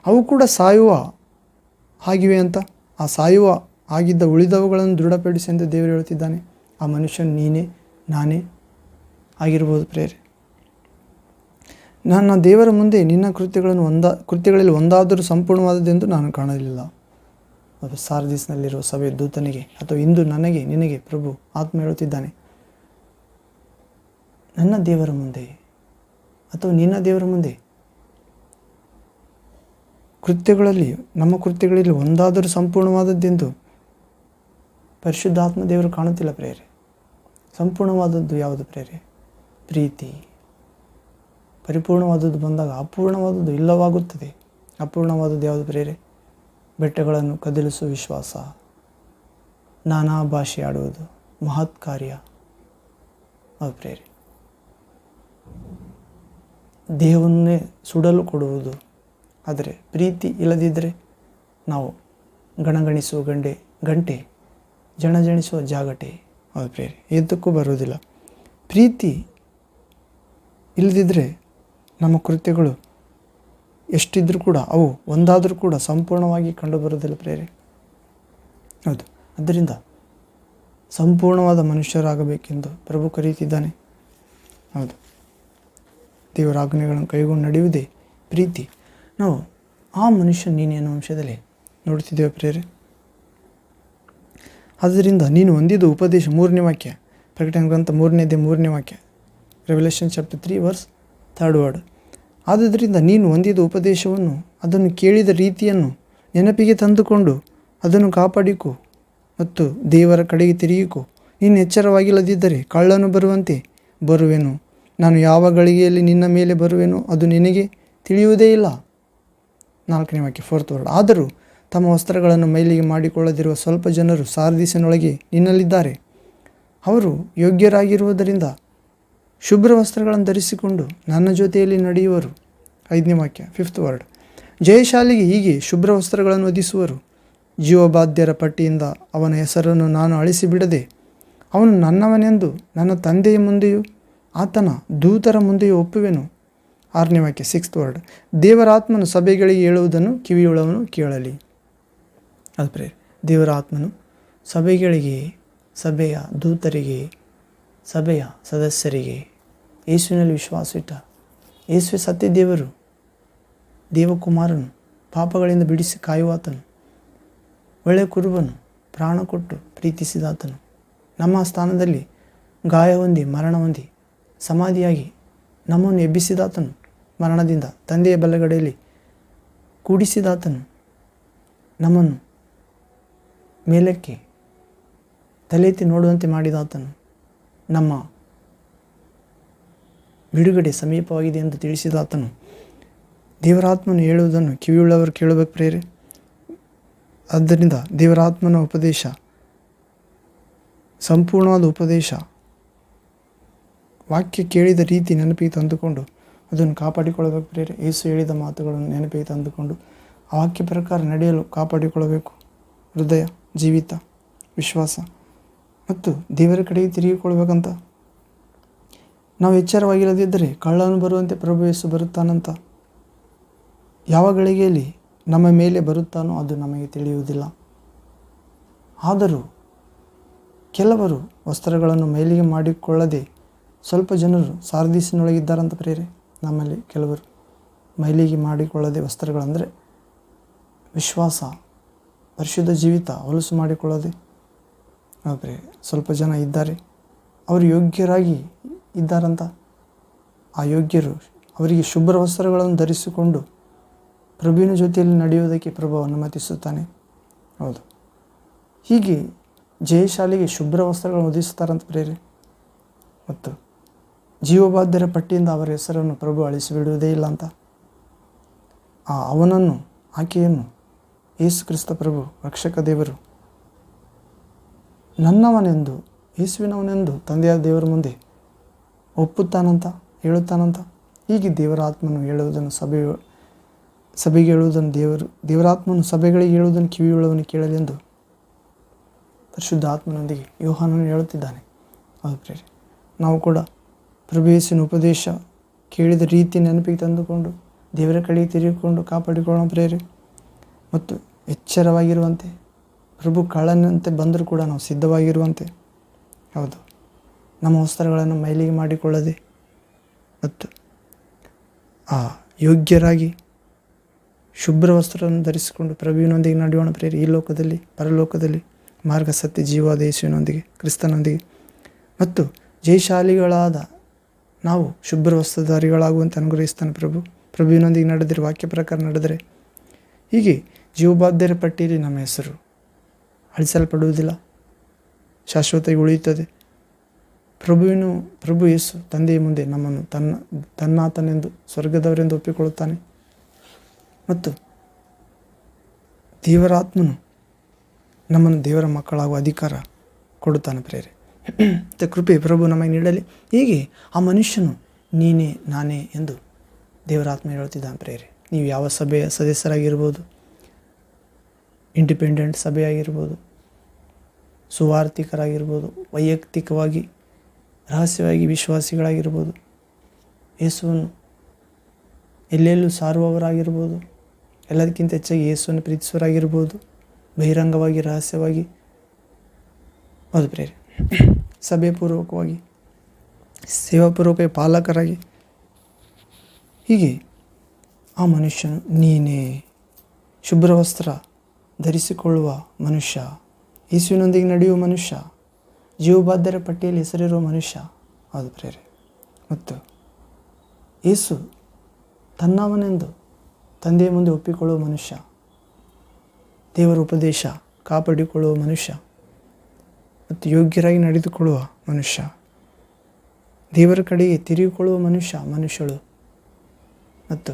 ಅವು ಕೂಡ ಸಾಯುವ ಆಗಿವೆ ಅಂತ. ಆ ಸಾಯುವ ಆಗಿದ್ದ ಉಳಿದವುಗಳನ್ನು ದೃಢಪಡಿಸಿ ಎಂದು ದೇವರು ಹೇಳುತ್ತಿದ್ದಾನೆ. ಆ ಮನುಷ್ಯನು ನೀನೇ ನಾನೇ ಆಗಿರ್ಬೋದು ಪ್ರೇರೆ. ನನ್ನ ದೇವರ ಮುಂದೆ ನಿನ್ನ ಕೃತ್ಯಗಳಲ್ಲಿ ಒಂದಾದರೂ ಸಂಪೂರ್ಣವಾದದ್ದೆಂದು ನಾನು ಕಾಣಲಿಲ್ಲ. ಮತ್ತು ಸಾರ್ದಿಸ್ನಲ್ಲಿರುವ ಸಭೆ ದೂತನಿಗೆ ಅಥವಾ ಇಂದು ನನಗೆ ನಿನಗೆ ಪ್ರಭು ಆತ್ಮ ಹೇಳುತ್ತಿದ್ದಾನೆ, ನನ್ನ ದೇವರ ಮುಂದೆ ಅಥವಾ ನಿನ್ನ ದೇವರ ಮುಂದೆ ಕೃತ್ಯಗಳಲ್ಲಿ ನಮ್ಮ ಕೃತ್ಯಗಳಲ್ಲಿ ಒಂದಾದರೂ ಸಂಪೂರ್ಣವಾದದ್ದೆಂದು ಪರಿಶುದ್ಧಾತ್ಮ ದೇವರು ಕಾಣುತ್ತಿಲ್ಲ ಪ್ರೇರೆ. ಸಂಪೂರ್ಣವಾದದ್ದು ಯಾವುದು ಪ್ರೇರೆ? ಪ್ರೀತಿ. ಪರಿಪೂರ್ಣವಾದದ್ದು ಬಂದಾಗ ಅಪೂರ್ಣವಾದದ್ದು ಇಲ್ಲವಾಗುತ್ತದೆ. ಅಪೂರ್ಣವಾದದ್ದು ಯಾವುದು ಪ್ರೇರೆ? ಬೆಟ್ಟಗಳನ್ನು ಕದಲಿಸುವ ವಿಶ್ವಾಸ, ನಾನಾ ಭಾಷೆ ಆಡುವುದು, ಮಹತ್ ಕಾರ್ಯ ಅದು ಪ್ರೇರೆ. ದೇಹವನ್ನೇ ಸುಡಲು ಕೊಡುವುದು. ಆದರೆ ಪ್ರೀತಿ ಇಲ್ಲದಿದ್ದರೆ ನಾವು ಗಣಗಣಿಸುವ ಗಂಟೆ ಜಣಜಣಿಸುವ ಜಾಗಟೆ ಅದು ಪ್ರೇರೆ, ಎದ್ದಕ್ಕೂ ಬರುವುದಿಲ್ಲ. ಪ್ರೀತಿ ಇಲ್ಲದಿದ್ದರೆ ನಮ್ಮ ಕೃತ್ಯಗಳು ಎಷ್ಟಿದ್ರೂ ಕೂಡ ಅವು ಒಂದಾದರೂ ಕೂಡ ಸಂಪೂರ್ಣವಾಗಿ ಕಂಡುಬರುವುದಿಲ್ಲ ಪ್ರೇರೆ. ಹೌದು, ಆದ್ದರಿಂದ ಸಂಪೂರ್ಣವಾದ ಮನುಷ್ಯರಾಗಬೇಕೆಂದು ಪ್ರಭು ಕರೆಯುತ್ತಿದ್ದಾನೆ. ಹೌದು, ದೇವರ ಆಜ್ಞೆಗಳನ್ನು ಕೈಗೊಂಡು ನಡೆಯುವುದೇ ಪ್ರೀತಿ. ನಾವು ಆ ಮನುಷ್ಯ ನೀನು ಎನ್ನುವ ಅಂಶದಲ್ಲಿ ನೋಡ್ತಿದ್ದೇವೆ ಪ್ರೇರೆ. ಆದ್ದರಿಂದ ನೀನು ಹೊಂದಿದ ಉಪದೇಶ, 3ನೇ ವಾಕ್ಯ, ಪ್ರಕಟಣೆ ಗ್ರಂಥ 3ನೇ ವಾಕ್ಯ, revolution chapter 3 verse 3rd word. ಆದುದರಿಂದ ನೀನು ಹೊಂದಿದ ಉಪದೇಶವನ್ನು, ಅದನ್ನು ಕೇಳಿದ ರೀತಿಯನ್ನು ನೆನಪಿಗೆ ತಂದುಕೊಂಡು ಅದನ್ನು ಕಾಪಾಡಿಕೊ ಮತ್ತು ದೇವರ ಕಡೆಗೆ ತಿರುಗಿಕೊ. ನೀನು ಎಚ್ಚರವಾಗಿಲ್ಲದಿದ್ದರೆ ಕಳ್ಳನು ಬರುವಂತೆ ಬರುವೆನು. ನಾನು ಯಾವ ಗಳಿಗೆಯಲ್ಲಿ ನಿನ್ನ ಮೇಲೆ ಬರುವೆನೋ ಅದು ನಿನಗೆ ತಿಳಿಯುವುದೇ ಇಲ್ಲ. 4ನೇ ವಾಕ್ಯ 4th ವರ್ಡ್. ಆದರೂ ತಮ್ಮ ವಸ್ತ್ರಗಳನ್ನು ಮೈಲಿಗೆ ಮಾಡಿಕೊಳ್ಳದಿರುವ ಸ್ವಲ್ಪ ಜನರು ಸಾರ್ದಿಸಿನೊಳಗೆ ನಿನ್ನಲ್ಲಿದ್ದಾರೆ. ಅವರು ಯೋಗ್ಯರಾಗಿರುವುದರಿಂದ ಶುಭ್ರ ವಸ್ತ್ರಗಳನ್ನು ಧರಿಸಿಕೊಂಡು ನನ್ನ ಜೊತೆಯಲ್ಲಿ ನಡೆಯುವರು. 5ನೇ ವಾಕ್ಯ 5th ವರ್ಡ್. ಜಯಶಾಲಿಗೆ ಹೀಗೆ ಶುಭ್ರ ವಸ್ತ್ರಗಳನ್ನು ಹೊದಿಸುವರು. ಜೀವಬಾಧ್ಯರ ಪಟ್ಟಿಯಿಂದ ಅವನ ಹೆಸರನ್ನು ನಾನು ಅಳಿಸಿಬಿಡದೆ ಅವನು ನನ್ನವನೆಂದು ನನ್ನ ತಂದೆಯ ಮುಂದೆಯೂ ಆತನ ದೂತರ ಮುಂದೆಯೂ ಒಪ್ಪುವೆನು. 6ನೇ ವಾಕ್ಯ 6th ವರ್ಡ್. ದೇವರ ಆತ್ಮನು ಸಭೆಗಳಿಗೆ ಹೇಳುವುದನ್ನು ಕಿವಿಯುಳ್ಳವನು ಕೇಳಲಿ. ಅದು ಪ್ರೇರೆ, ದೇವರ ಆತ್ಮನು ಸಭೆಗಳಿಗೆ, ಸಭೆಯ ದೂತರಿಗೆ, ಸಭೆಯ ಸದಸ್ಯರಿಗೆ, ಯೇಸುವಿನಲ್ಲಿ ವಿಶ್ವಾಸವಿಟ್ಟ, ಯೇಸುವೆ ಸತ್ಯ ದೇವರು, ದೇವಕುಮಾರನು, ಪಾಪಗಳಿಂದ ಬಿಡಿಸಿ ಕಾಯುವಾತನು, ಒಳ್ಳೆಯ ಕುರುಬನು, ಪ್ರಾಣ ಕೊಟ್ಟು ಪ್ರೀತಿಸಿದಾತನು, ನಮ್ಮ ಸ್ಥಾನದಲ್ಲಿ ಗಾಯ ಹೊಂದಿ ಮರಣ ಹೊಂದಿ ಸಮಾಧಿಯಾಗಿ ನಮ್ಮನ್ನು ಎಬ್ಬಿಸಿದಾತನು, ಮರಣದಿಂದ ತಂದೆಯ ಬಲಗಡೆಯಲ್ಲಿ ಕೂಡಿಸಿದಾತನು, ನಮ್ಮನ್ನು ಮೇಲಕ್ಕೆ ತಲೆಯೆತ್ತಿ ನೋಡುವಂತೆ ಮಾಡಿದಾತನು, ನಮ್ಮ ಬಿಡುಗಡೆ ಸಮೀಪವಾಗಿದೆ ಎಂದು ತಿಳಿಸಿದಾತನು. ದೇವರಾತ್ಮನು ಹೇಳುವುದನ್ನು ಕಿವಿಯುಳ್ಳವರು ಕೇಳಬೇಕು ಪ್ರೇರೆ. ಆದ್ದರಿಂದ ದೇವರಾತ್ಮನ ಉಪದೇಶ, ಸಂಪೂರ್ಣವಾದ ಉಪದೇಶ, ವಾಕ್ಯ ಕೇಳಿದ ರೀತಿ ನೆನಪಿಗೆ ತಂದುಕೊಂಡು ಅದನ್ನು ಕಾಪಾಡಿಕೊಳ್ಳಬೇಕು ಪ್ರೇರೆ. ಯೇಸು ಹೇಳಿದ ಮಾತುಗಳನ್ನು ನೆನಪಿಗೆ ತಂದುಕೊಂಡು ಆ ವಾಕ್ಯ ಪ್ರಕಾರ ನಡೆಯಲು ಕಾಪಾಡಿಕೊಳ್ಳಬೇಕು. ಹೃದಯ, ಜೀವಿತ, ವಿಶ್ವಾಸ ಮತ್ತು ದೇವರ ಕಡೆಗೆ ತಿರುಗಿಕೊಳ್ಬೇಕಂತ. ನಾವು ಎಚ್ಚರವಾಗಿಲ್ಲದಿದ್ದರೆ ಕಳ್ಳನು ಬರುವಂತೆ ಪ್ರಭು ಯೇಸು ಬರುತ್ತಾನಂತ. ಯಾವ ಗಳಿಗೆಯಲ್ಲಿ ನಮ್ಮ ಮೇಲೆ ಬರುತ್ತಾನೋ ಅದು ನಮಗೆ ತಿಳಿಯುವುದಿಲ್ಲ. ಆದರೂ ಕೆಲವರು ವಸ್ತ್ರಗಳನ್ನು ಮೈಲಿಗೆ ಮಾಡಿಕೊಳ್ಳದೆ ಸ್ವಲ್ಪ ಜನರು ಸಾರ್ದಿಸಿನೊಳಗಿದ್ದಾರಂತ ಪ್ರೇರೆ. ನಮ್ಮಲ್ಲಿ ಕೆಲವರು ಮೈಲಿಗೆ ಮಾಡಿಕೊಳ್ಳದೆ ವಸ್ತ್ರಗಳಂದರೆ ವಿಶ್ವಾಸ, ಪರಿಶುದ್ಧ ಜೀವಿತ ಹೊಲಸು ಮಾಡಿಕೊಳ್ಳದೆ ಪ್ರೇರೆ ಸ್ವಲ್ಪ ಜನ ಇದ್ದಾರೆ. ಅವರು ಯೋಗ್ಯರಾಗಿ ಇದ್ದಾರಂತ. ಆ ಯೋಗ್ಯರು ಅವರಿಗೆ ಶುಭ್ರ ವಸ್ತ್ರಗಳನ್ನು ಧರಿಸಿಕೊಂಡು ಪ್ರಭುವಿನ ಜೊತೆಯಲ್ಲಿ ನಡೆಯುವುದಕ್ಕೆ ಪ್ರಭು ಅನುಮತಿಸುತ್ತಾನೆ. ಹೌದು, ಹೀಗೆ ಜಯಶಾಲಿಗೆ ಶುಭ್ರ ವಸ್ತ್ರಗಳನ್ನು ಹೊದಿಸುತ್ತಾರಂತ ಪ್ರೇರೆ. ಮತ್ತು ಜೀವಬಾಧ್ಯರ ಪಟ್ಟಿಯಿಂದ ಅವರ ಹೆಸರನ್ನು ಪ್ರಭು ಅಳಿಸಿಬಿಡುವುದೇ ಇಲ್ಲ ಅಂತ. ಅವನನ್ನು, ಆಕೆಯನ್ನು ಯೇಸು ಕ್ರಿಸ್ತ ಪ್ರಭು ರಕ್ಷಕ ದೇವರು ನನ್ನವನೆಂದು, ಯೇಸುವಿನವನೆಂದು ತಂದೆಯ ದೇವರ ಮುಂದೆ ಒಪ್ಪುತ್ತಾನಂತ, ಹೇಳುತ್ತಾನಂತ. ಹೀಗೆ ದೇವರ ಆತ್ಮನು ಹೇಳುವುದನ್ನು ಸಭೆಗೆ ಹೇಳುವುದನ್ನು ದೇವರಾತ್ಮನು ಸಭೆಗಳಿಗೆ ಹೇಳುವುದನ್ನು ಕಿವಿಯುಳ್ಳವನು ಕೇಳಲಿ ಎಂದು ಪರಿಶುದ್ಧ ಆತ್ಮನೊಂದಿಗೆ ಯೋಹಾನನು ಹೇಳುತ್ತಿದ್ದಾನೆ. ಹೌದು ಪ್ರೇರೆ, ನಾವು ಕೂಡ ಪ್ರಭು ಯೇಸುವಿನ ಉಪದೇಶ ಕೇಳಿದ ರೀತಿ ನೆನಪಿಗೆ ತಂದುಕೊಂಡು ದೇವರ ಕಡೆಗೆ ತಿರುಗಿಕೊಂಡು ಕಾಪಾಡಿಕೊಳ್ಳೋಣ ಪ್ರೇರೆ. ಮತ್ತು ಎಚ್ಚರವಾಗಿರುವಂತೆ, ಪ್ರಭು ಕಳ್ಳನಂತೆ ಬಂದರೂ ಕೂಡ ನಾವು ಸಿದ್ಧವಾಗಿರುವಂತೆ. ಹೌದು, ನಮ್ಮ ವಸ್ತ್ರಗಳನ್ನು ಮೈಲಿಗೆ ಮಾಡಿಕೊಳ್ಳದೆ ಮತ್ತು ಯೋಗ್ಯರಾಗಿ ಶುಭ್ರ ವಸ್ತ್ರವನ್ನು ಧರಿಸಿಕೊಂಡು ಪ್ರಭುವಿನೊಂದಿಗೆ ನಡೆಯೋಣ ಪ್ರೇರಿ. ಈ ಲೋಕದಲ್ಲಿ ಪರಲೋಕದಲ್ಲಿ ಮಾರ್ಗ ಸತ್ಯ ಜೀವಾದ ಯೇಸುವಿನೊಂದಿಗೆ ಕ್ರಿಸ್ತನೊಂದಿಗೆ ಮತ್ತು ಜಯಶಾಲಿಗಳಾದ ನಾವು ಶುಭ್ರ ವಸ್ತ್ರಧಾರಿಗಳಾಗುವಂತೆ ಅನುಗ್ರಹಿಸ್ತಾನೆ ಪ್ರಭುವಿನೊಂದಿಗೆ ನಡೆದರೆ, ವಾಕ್ಯ ಪ್ರಕಾರ ನಡೆದರೆ, ಹೀಗೆ ಜೀವಬಾಧ್ಯರ ಪಟ್ಟಿಯಲ್ಲಿ ನಮ್ಮ ಹೆಸರು ಅಳಿಸಲ್ಪಡುವುದಿಲ್ಲ, ಶಾಶ್ವತವಾಗಿ ಉಳಿಯುತ್ತದೆ. ಪ್ರಭು ಯೇಸು ತಂದೆಯ ಮುಂದೆ ನಮ್ಮನ್ನು ತನ್ನಾತನೆಂದು ಸ್ವರ್ಗದವರೆಂದು ಒಪ್ಪಿಕೊಳ್ಳುತ್ತಾನೆ ಮತ್ತು ದೇವರಾತ್ಮನು ನಮ್ಮನ್ನು ದೇವರ ಮಕ್ಕಳಾಗುವ ಅಧಿಕಾರ ಕೊಡುತ್ತಾನೆ ಪ್ರೇರೆ. ಮತ್ತು ಕೃಪೆ ಪ್ರಭು ನಮಗೆ ನೀಡಲಿ. ಹೀಗೆ ಆ ಮನುಷ್ಯನು ನೀನೇ ನಾನೇ ಎಂದು ದೇವರಾತ್ಮ ಹೇಳುತ್ತಿದ್ದಾನೆ ಪ್ರೇರೆ. ನೀವು ಯಾವ ಸಭೆಯ ಸದಸ್ಯರಾಗಿರ್ಬೋದು, ಇಂಡಿಪೆಂಡೆಂಟ್ ಸಭೆಯಾಗಿರ್ಬೋದು, ಸುವಾರ್ಥಿಕರಾಗಿರ್ಬೋದು, ವೈಯಕ್ತಿಕವಾಗಿ ರಹಸ್ಯವಾಗಿ ವಿಶ್ವಾಸಿಗಳಾಗಿರ್ಬೋದು, ಯೇಸುವನ್ನು ಎಲ್ಲೆಲ್ಲೂ ಸಾರುವವರಾಗಿರ್ಬೋದು, ಎಲ್ಲದಕ್ಕಿಂತ ಹೆಚ್ಚಾಗಿ ಯೇಸುವನ್ನು ಪ್ರೀತಿಸುವರಾಗಿರ್ಬೋದು, ಬಹಿರಂಗವಾಗಿ ರಹಸ್ಯವಾಗಿ ಹೌದು ಪ್ರೇರೆ, ಸಭೆಪೂರ್ವಕವಾಗಿ ಸೇವಾಪೂರ್ವಕವಾಗಿ ಪಾಲಕರಾಗಿ, ಹೀಗೆ ಆ ಮನುಷ್ಯನು ನೀನೇ ಶುಭ್ರ ವಸ್ತ್ರ ಧರಿಸಿಕೊಳ್ಳುವ ಮನುಷ್ಯ, ಯೇಸುವಿನೊಂದಿಗೆ ನಡೆಯುವ ಮನುಷ್ಯ, ಜೀವಬಾಧ್ಯರ ಪಟ್ಟಿಯಲ್ಲಿ ಹೆಸರಿರುವ ಮನುಷ್ಯ ಹೌದು ಪ್ರೇರೆ. ಮತ್ತು ಯೇಸು ತನ್ನವನೆಂದು ತಂದೆಯ ಮುಂದೆ ಒಪ್ಪಿಕೊಳ್ಳುವ ಮನುಷ್ಯ, ದೇವರ ಉಪದೇಶ ಕಾಪಾಡಿಕೊಳ್ಳುವ ಮನುಷ್ಯ ಮತ್ತು ಯೋಗ್ಯರಾಗಿ ನಡೆದುಕೊಳ್ಳುವ ಮನುಷ್ಯ, ದೇವರ ಕಡೆಗೆ ತಿರುಗಿಕೊಳ್ಳುವ ಮನುಷ್ಯಳು ಮತ್ತು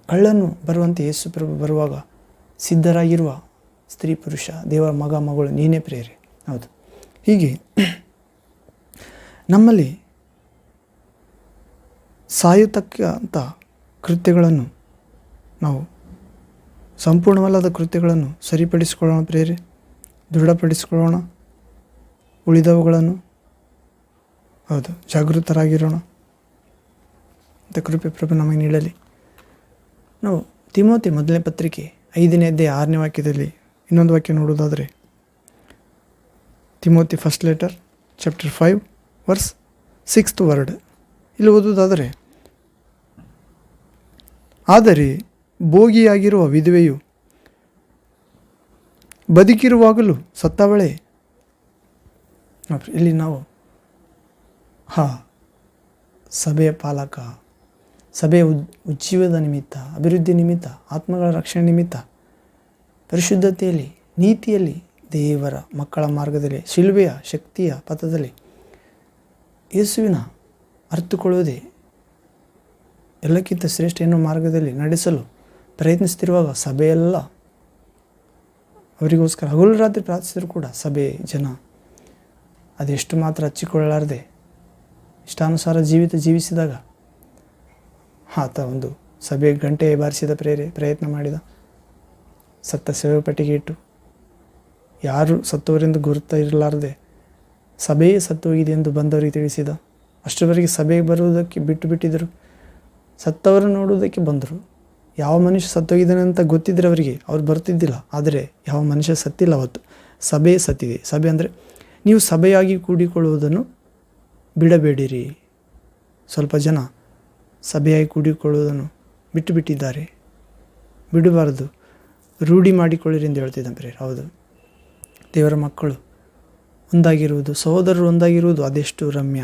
ಕಳ್ಳನು ಬರುವಂತೆ ಯೇಸು ಪ್ರಭು ಬರುವಾಗ ಸಿದ್ಧರಾಗಿರುವ ಸ್ತ್ರೀ ಪುರುಷ, ದೇವರ ಮಗಳು ನೀನೇ ಪ್ರೇರೆ ಹೌದು. ಹೀಗೆ ನಮ್ಮಲ್ಲಿ ಸಾಯತಕ್ಕಂಥ ಕೃತ್ಯಗಳನ್ನು ನಾವು ಸಂಪೂರ್ಣವಲ್ಲದ ಕೃತ್ಯಗಳನ್ನು ಸರಿಪಡಿಸಿಕೊಳ್ಳೋಣ ಪ್ರೇರೆ, ದೃಢಪಡಿಸಿಕೊಳ್ಳೋಣ. ಉಳಿದವುಗಳನ್ನು ಹೌದು ಜಾಗೃತರಾಗಿರೋಣ ಅಂತ ಕೃಪೆ ಪ್ರಭು ನಮಗೆ ನೀಡಲಿ. ನಾವು ತಿಮೋತಿ ಮೊದಲನೇ ಪತ್ರಿಕೆ 5ನೇ ಅಧ್ಯಾಯ 6ನೇ ವಾಕ್ಯದಲ್ಲಿ ಇನ್ನೊಂದು ವಾಕ್ಯ ನೋಡೋದಾದರೆ, Timothy first letter chapter 5 verse 6th word ಇಲ್ಲಿ ಓದುವುದಾದರೆ, ಆದರೆ ಭೋಗಿಯಾಗಿರುವ ವಿಧವೆಯು ಬದುಕಿರುವಾಗಲೂ ಸತ್ತವಳೇ. ಇಲ್ಲಿ ನಾವು ಸಭೆಯ ಪಾಲಕ, ಸಭೆಯ ಉಜ್ಜೀವದ ನಿಮಿತ್ತ, ಅಭಿವೃದ್ಧಿ ನಿಮಿತ್ತ, ಆತ್ಮಗಳ ರಕ್ಷಣೆ ನಿಮಿತ್ತ, ಪರಿಶುದ್ಧತೆಯಲ್ಲಿ, ನೀತಿಯಲ್ಲಿ, ದೇವರ ಮಕ್ಕಳ ಮಾರ್ಗದಲ್ಲಿ, ಶಿಲುಬೆಯ ಶಕ್ತಿಯ ಪಥದಲ್ಲಿ ಯೇಸುವಿನ ಅರ್ಥಕೊಳ್ಳುವುದೇ ಎಲ್ಲಕ್ಕಿಂತ ಶ್ರೇಷ್ಠ ಎನ್ನುವ ಮಾರ್ಗದಲ್ಲಿ ನಡೆಸಲು ಪ್ರಯತ್ನಿಸ್ತಿರುವಾಗ ಸಭೆಯೆಲ್ಲ ಅವರಿಗೋಸ್ಕರ ಹಗಲು ರಾತ್ರಿ ಪ್ರಾರ್ಥಿಸಿದರೂ ಕೂಡ ಸಭೆ ಜನ ಅದೆಷ್ಟು ಮಾತ್ರ ಹಚ್ಚಿಕೊಳ್ಳಲಾರದೆ ಇಷ್ಟಾನುಸಾರ ಜೀವಿಸಿದಾಗ ಆತ ಒಂದು ಸಭೆ ಗಂಟೆ ಬಾರಿಸಿದ ಪ್ರಯತ್ನ ಮಾಡಿದ, ಸತ್ತ ಸೇವೆ ಪಟ್ಟಿಗೆ ಇಟ್ಟು ಯಾರು ಸತ್ತವರೆಂದು ಗುರುತ ಇರಲಾರದೆ ಸಭೆಯೇ ಸತ್ತು ಹೋಗಿದೆ ಎಂದು ಬಂದವರಿಗೆ ತಿಳಿಸಿದ. ಅಷ್ಟರವರೆಗೆ ಸಭೆಗೆ ಬರುವುದಕ್ಕೆ ಬಿಟ್ಟಿದ್ದರು, ಸತ್ತವರನ್ನು ನೋಡುವುದಕ್ಕೆ ಬಂದರು. ಯಾವ ಮನುಷ್ಯ ಸತ್ತೋಗಿದ್ದಾನೆ ಅಂತ ಗೊತ್ತಿದ್ದರೆ ಅವರಿಗೆ ಅವ್ರು ಬರ್ತಿದ್ದಿಲ್ಲ. ಆದರೆ ಯಾವ ಮನುಷ್ಯ ಸತ್ತಿಲ್ಲ, ಅವತ್ತು ಸಭೆ ಸತ್ತಿದೆ. ಸಭೆ ಅಂದರೆ ನೀವು ಸಭೆಯಾಗಿ ಕೂಡಿಕೊಳ್ಳುವುದನ್ನು ಬಿಡಬೇಡಿರಿ. ಸ್ವಲ್ಪ ಜನ ಸಭೆಯಾಗಿ ಕೂಡಿಕೊಳ್ಳುವುದನ್ನು ಬಿಟ್ಟಿದ್ದಾರೆ, ಬಿಡಬಾರದು, ರೂಢಿ ಮಾಡಿಕೊಳ್ಳಿರಿ ಎಂದು ಹೇಳ್ತಿದ್ದಾನೆ ಪ್ರೇರೆ. ಹೌದು, ದೇವರ ಮಕ್ಕಳು ಒಂದಾಗಿರುವುದು, ಸಹೋದರರು ಒಂದಾಗಿರುವುದು ಅದೆಷ್ಟು ರಮ್ಯ,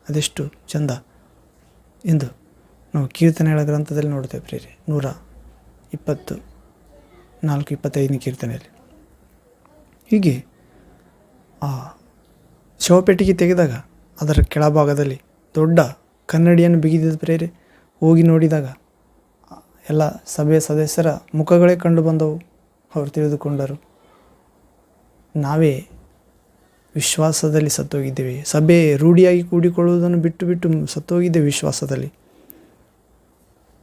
ಅದೆಷ್ಟು ಚಂದ ಎಂದು ನಾವು ಕೀರ್ತನೆಗಳ ಗ್ರಂಥದಲ್ಲಿ ನೋಡ್ತೇವೆ ಪ್ರೇರೆ. 124-25ನೇ ಕೀರ್ತನೆಯಲ್ಲಿ. ಹೀಗೆ ಆ ಶವಪೆಟ್ಟಿಗೆ ತೆಗೆದಾಗ ಅದರ ಕೆಳಭಾಗದಲ್ಲಿ ದೊಡ್ಡ ಕನ್ನಡಿಯನ್ನು ಬಿಗಿದಿದ್ದ ಪ್ರೇರೆ. ಹೋಗಿ ನೋಡಿದಾಗ ಎಲ್ಲ ಸಭೆಯ ಸದಸ್ಯರ ಮುಖಗಳೇ ಕಂಡು ಬಂದವು. ಅವರು ತಿಳಿದುಕೊಂಡರು, ನಾವೇ ವಿಶ್ವಾಸದಲ್ಲಿ ಸತ್ತೋಗಿದ್ದೇವೆ, ಸಭೆ ರೂಢಿಯಾಗಿ ಕೂಡಿಕೊಳ್ಳುವುದನ್ನು ಬಿಟ್ಟು ಸತ್ತೋಗಿದ್ದೇವೆ. ವಿಶ್ವಾಸದಲ್ಲಿ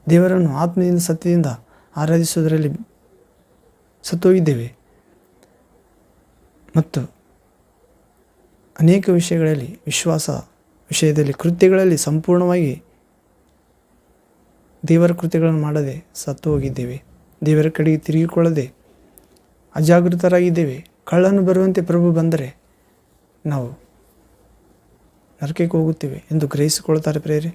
ದೇವರನ್ನು ಆತ್ಮದಿಂದ ಸತ್ಯದಿಂದ ಆರಾಧಿಸುವುದರಲ್ಲಿ ಸತ್ತೋಗಿದ್ದೇವೆ ಮತ್ತು ಅನೇಕ ವಿಷಯಗಳಲ್ಲಿ, ವಿಶ್ವಾಸ ವಿಷಯದಲ್ಲಿ, ಕೃತ್ಯಗಳಲ್ಲಿ ಸಂಪೂರ್ಣವಾಗಿ ದೇವರ ಕೃತ್ಯಗಳನ್ನು ಮಾಡದೆ ಸತ್ತು ಹೋಗಿದ್ದೇವೆ. ದೇವರ ಕಡೆಗೆ ತಿರುಗಿಕೊಳ್ಳದೆ ಅಜಾಗೃತರಾಗಿದ್ದೇವೆ. ಕಳ್ಳನು ಬರುವಂತೆ ಪ್ರಭು ಬಂದರೆ ನಾವು ನರಕಕ್ಕೆ ಹೋಗುತ್ತೇವೆ ಎಂದು ಗ್ರಹಿಸಿಕೊಳ್ತಾರೆ ಪ್ರೇರೆ.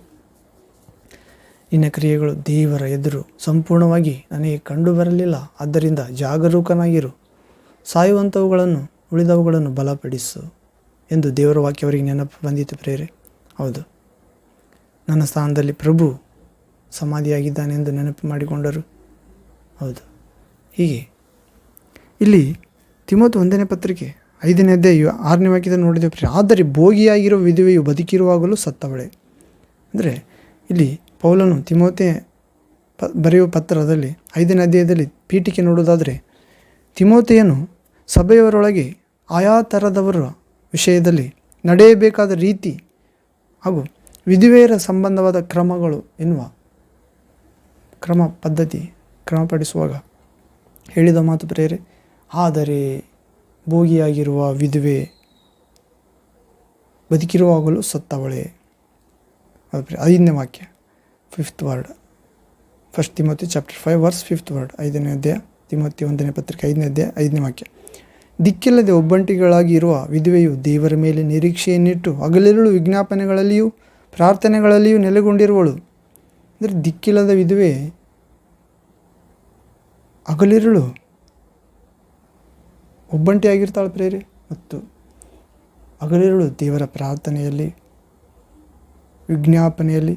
ನಿನ್ನ ಕ್ರಿಯೆಗಳು ದೇವರ ಎದುರು ಸಂಪೂರ್ಣವಾಗಿ ನನಗೆ ಕಂಡು ಬರಲಿಲ್ಲ. ಆದ್ದರಿಂದ ಜಾಗರೂಕನಾಗಿರು, ಸಾಯುವಂಥವುಗಳನ್ನು ಉಳಿದವುಗಳನ್ನು ಬಲಪಡಿಸು ಎಂದು ದೇವರ ವಾಕ್ಯ ಅವರಿಗೆ ನೆನಪು ಬಂದಿತು ಪ್ರೇರೆ. ಹೌದು, ನನ್ನ ಸ್ಥಾನದಲ್ಲಿ ಪ್ರಭು ಸಮಾಧಿಯಾಗಿದ್ದಾನೆ ಎಂದು ನೆನಪು ಮಾಡಿಕೊಂಡರು. ಹೌದು, ಹೀಗೆ ಇಲ್ಲಿ ತಿಮೋತಿ 1ನೇ ಪತ್ರಿಕೆ 5ನೇ ಅಧ್ಯಾಯ 6ನೇ ವಾಕ್ಯದಲ್ಲಿ ನೋಡಿದ್ದೇವೆ ಪ್ರಿಯ. ಆದರೆ ಭೋಗಿಯಾಗಿರುವ ವಿಧವೆಯು ಬದುಕಿರುವಾಗಲೂ ಸತ್ತವಳೆ. ಅಂದರೆ ಇಲ್ಲಿ ಪೌಲನು ತಿಮೋತಿ ಬರೆಯುವ ಪತ್ರದಲ್ಲಿ 5ನೇ ಅಧ್ಯಾಯದಲ್ಲಿ ಪೀಠಿಕೆ ನೋಡುವುದಾದರೆ, ತಿಮೋತಿಯನು ಸಭೆಯವರೊಳಗೆ ಆಯಾ ಥರದವರ ವಿಷಯದಲ್ಲಿ ನಡೆಯಬೇಕಾದ ರೀತಿ ಹಾಗೂ ವಿಧವೆಯರ ಸಂಬಂಧವಾದ ಕ್ರಮಗಳು ಎನ್ನುವ ಕ್ರಮಪಡಿಸುವಾಗ ಹೇಳಿದ ಮಾತು ಪ್ರೇರೆ. ಆದರೆ ಭೋಗಿಯಾಗಿರುವ ವಿಧವೆ ಬದುಕಿರುವಾಗಲೂ ಸತ್ತವಳೆ. 5ನೇ ವಾಕ್ಯ 5th word, 1 Timothy chapter 5 verse 5th word, 5ನೇ ಅಧ್ಯಾಯ ತಿಮೋತಿ 1ನೇ ಪತ್ರಿಕೆ 5ನೇ ಅಧ್ಯಾಯ 5ನೇ ವಾಕ್ಯ. ದಿಕ್ಕಿಲ್ಲದೆ ಒಬ್ಬಂಟಿಗಳಾಗಿ ಇರುವ ವಿಧವೆಯು ದೇವರ ಮೇಲೆ ನಿರೀಕ್ಷೆಯನ್ನಿಟ್ಟು ಹಗಲಿರುಳು ವಿಜ್ಞಾಪನೆಗಳಲ್ಲಿಯೂ ಪ್ರಾರ್ಥನೆಗಳಲ್ಲಿಯೂ ನೆಲೆಗೊಂಡಿರುವಳು. ಅಂದರೆ ದಿಕ್ಕಿಲ್ಲದ ವಿಧವೆ ಹಗಲಿರುಳು ಒಬ್ಬಂಟಿಯಾಗಿರ್ತಾಳೆ ಪ್ರೇರೆ, ಮತ್ತು ಹಗಲಿರುಳು ದೇವರ ಪ್ರಾರ್ಥನೆಯಲ್ಲಿ ವಿಜ್ಞಾಪನೆಯಲ್ಲಿ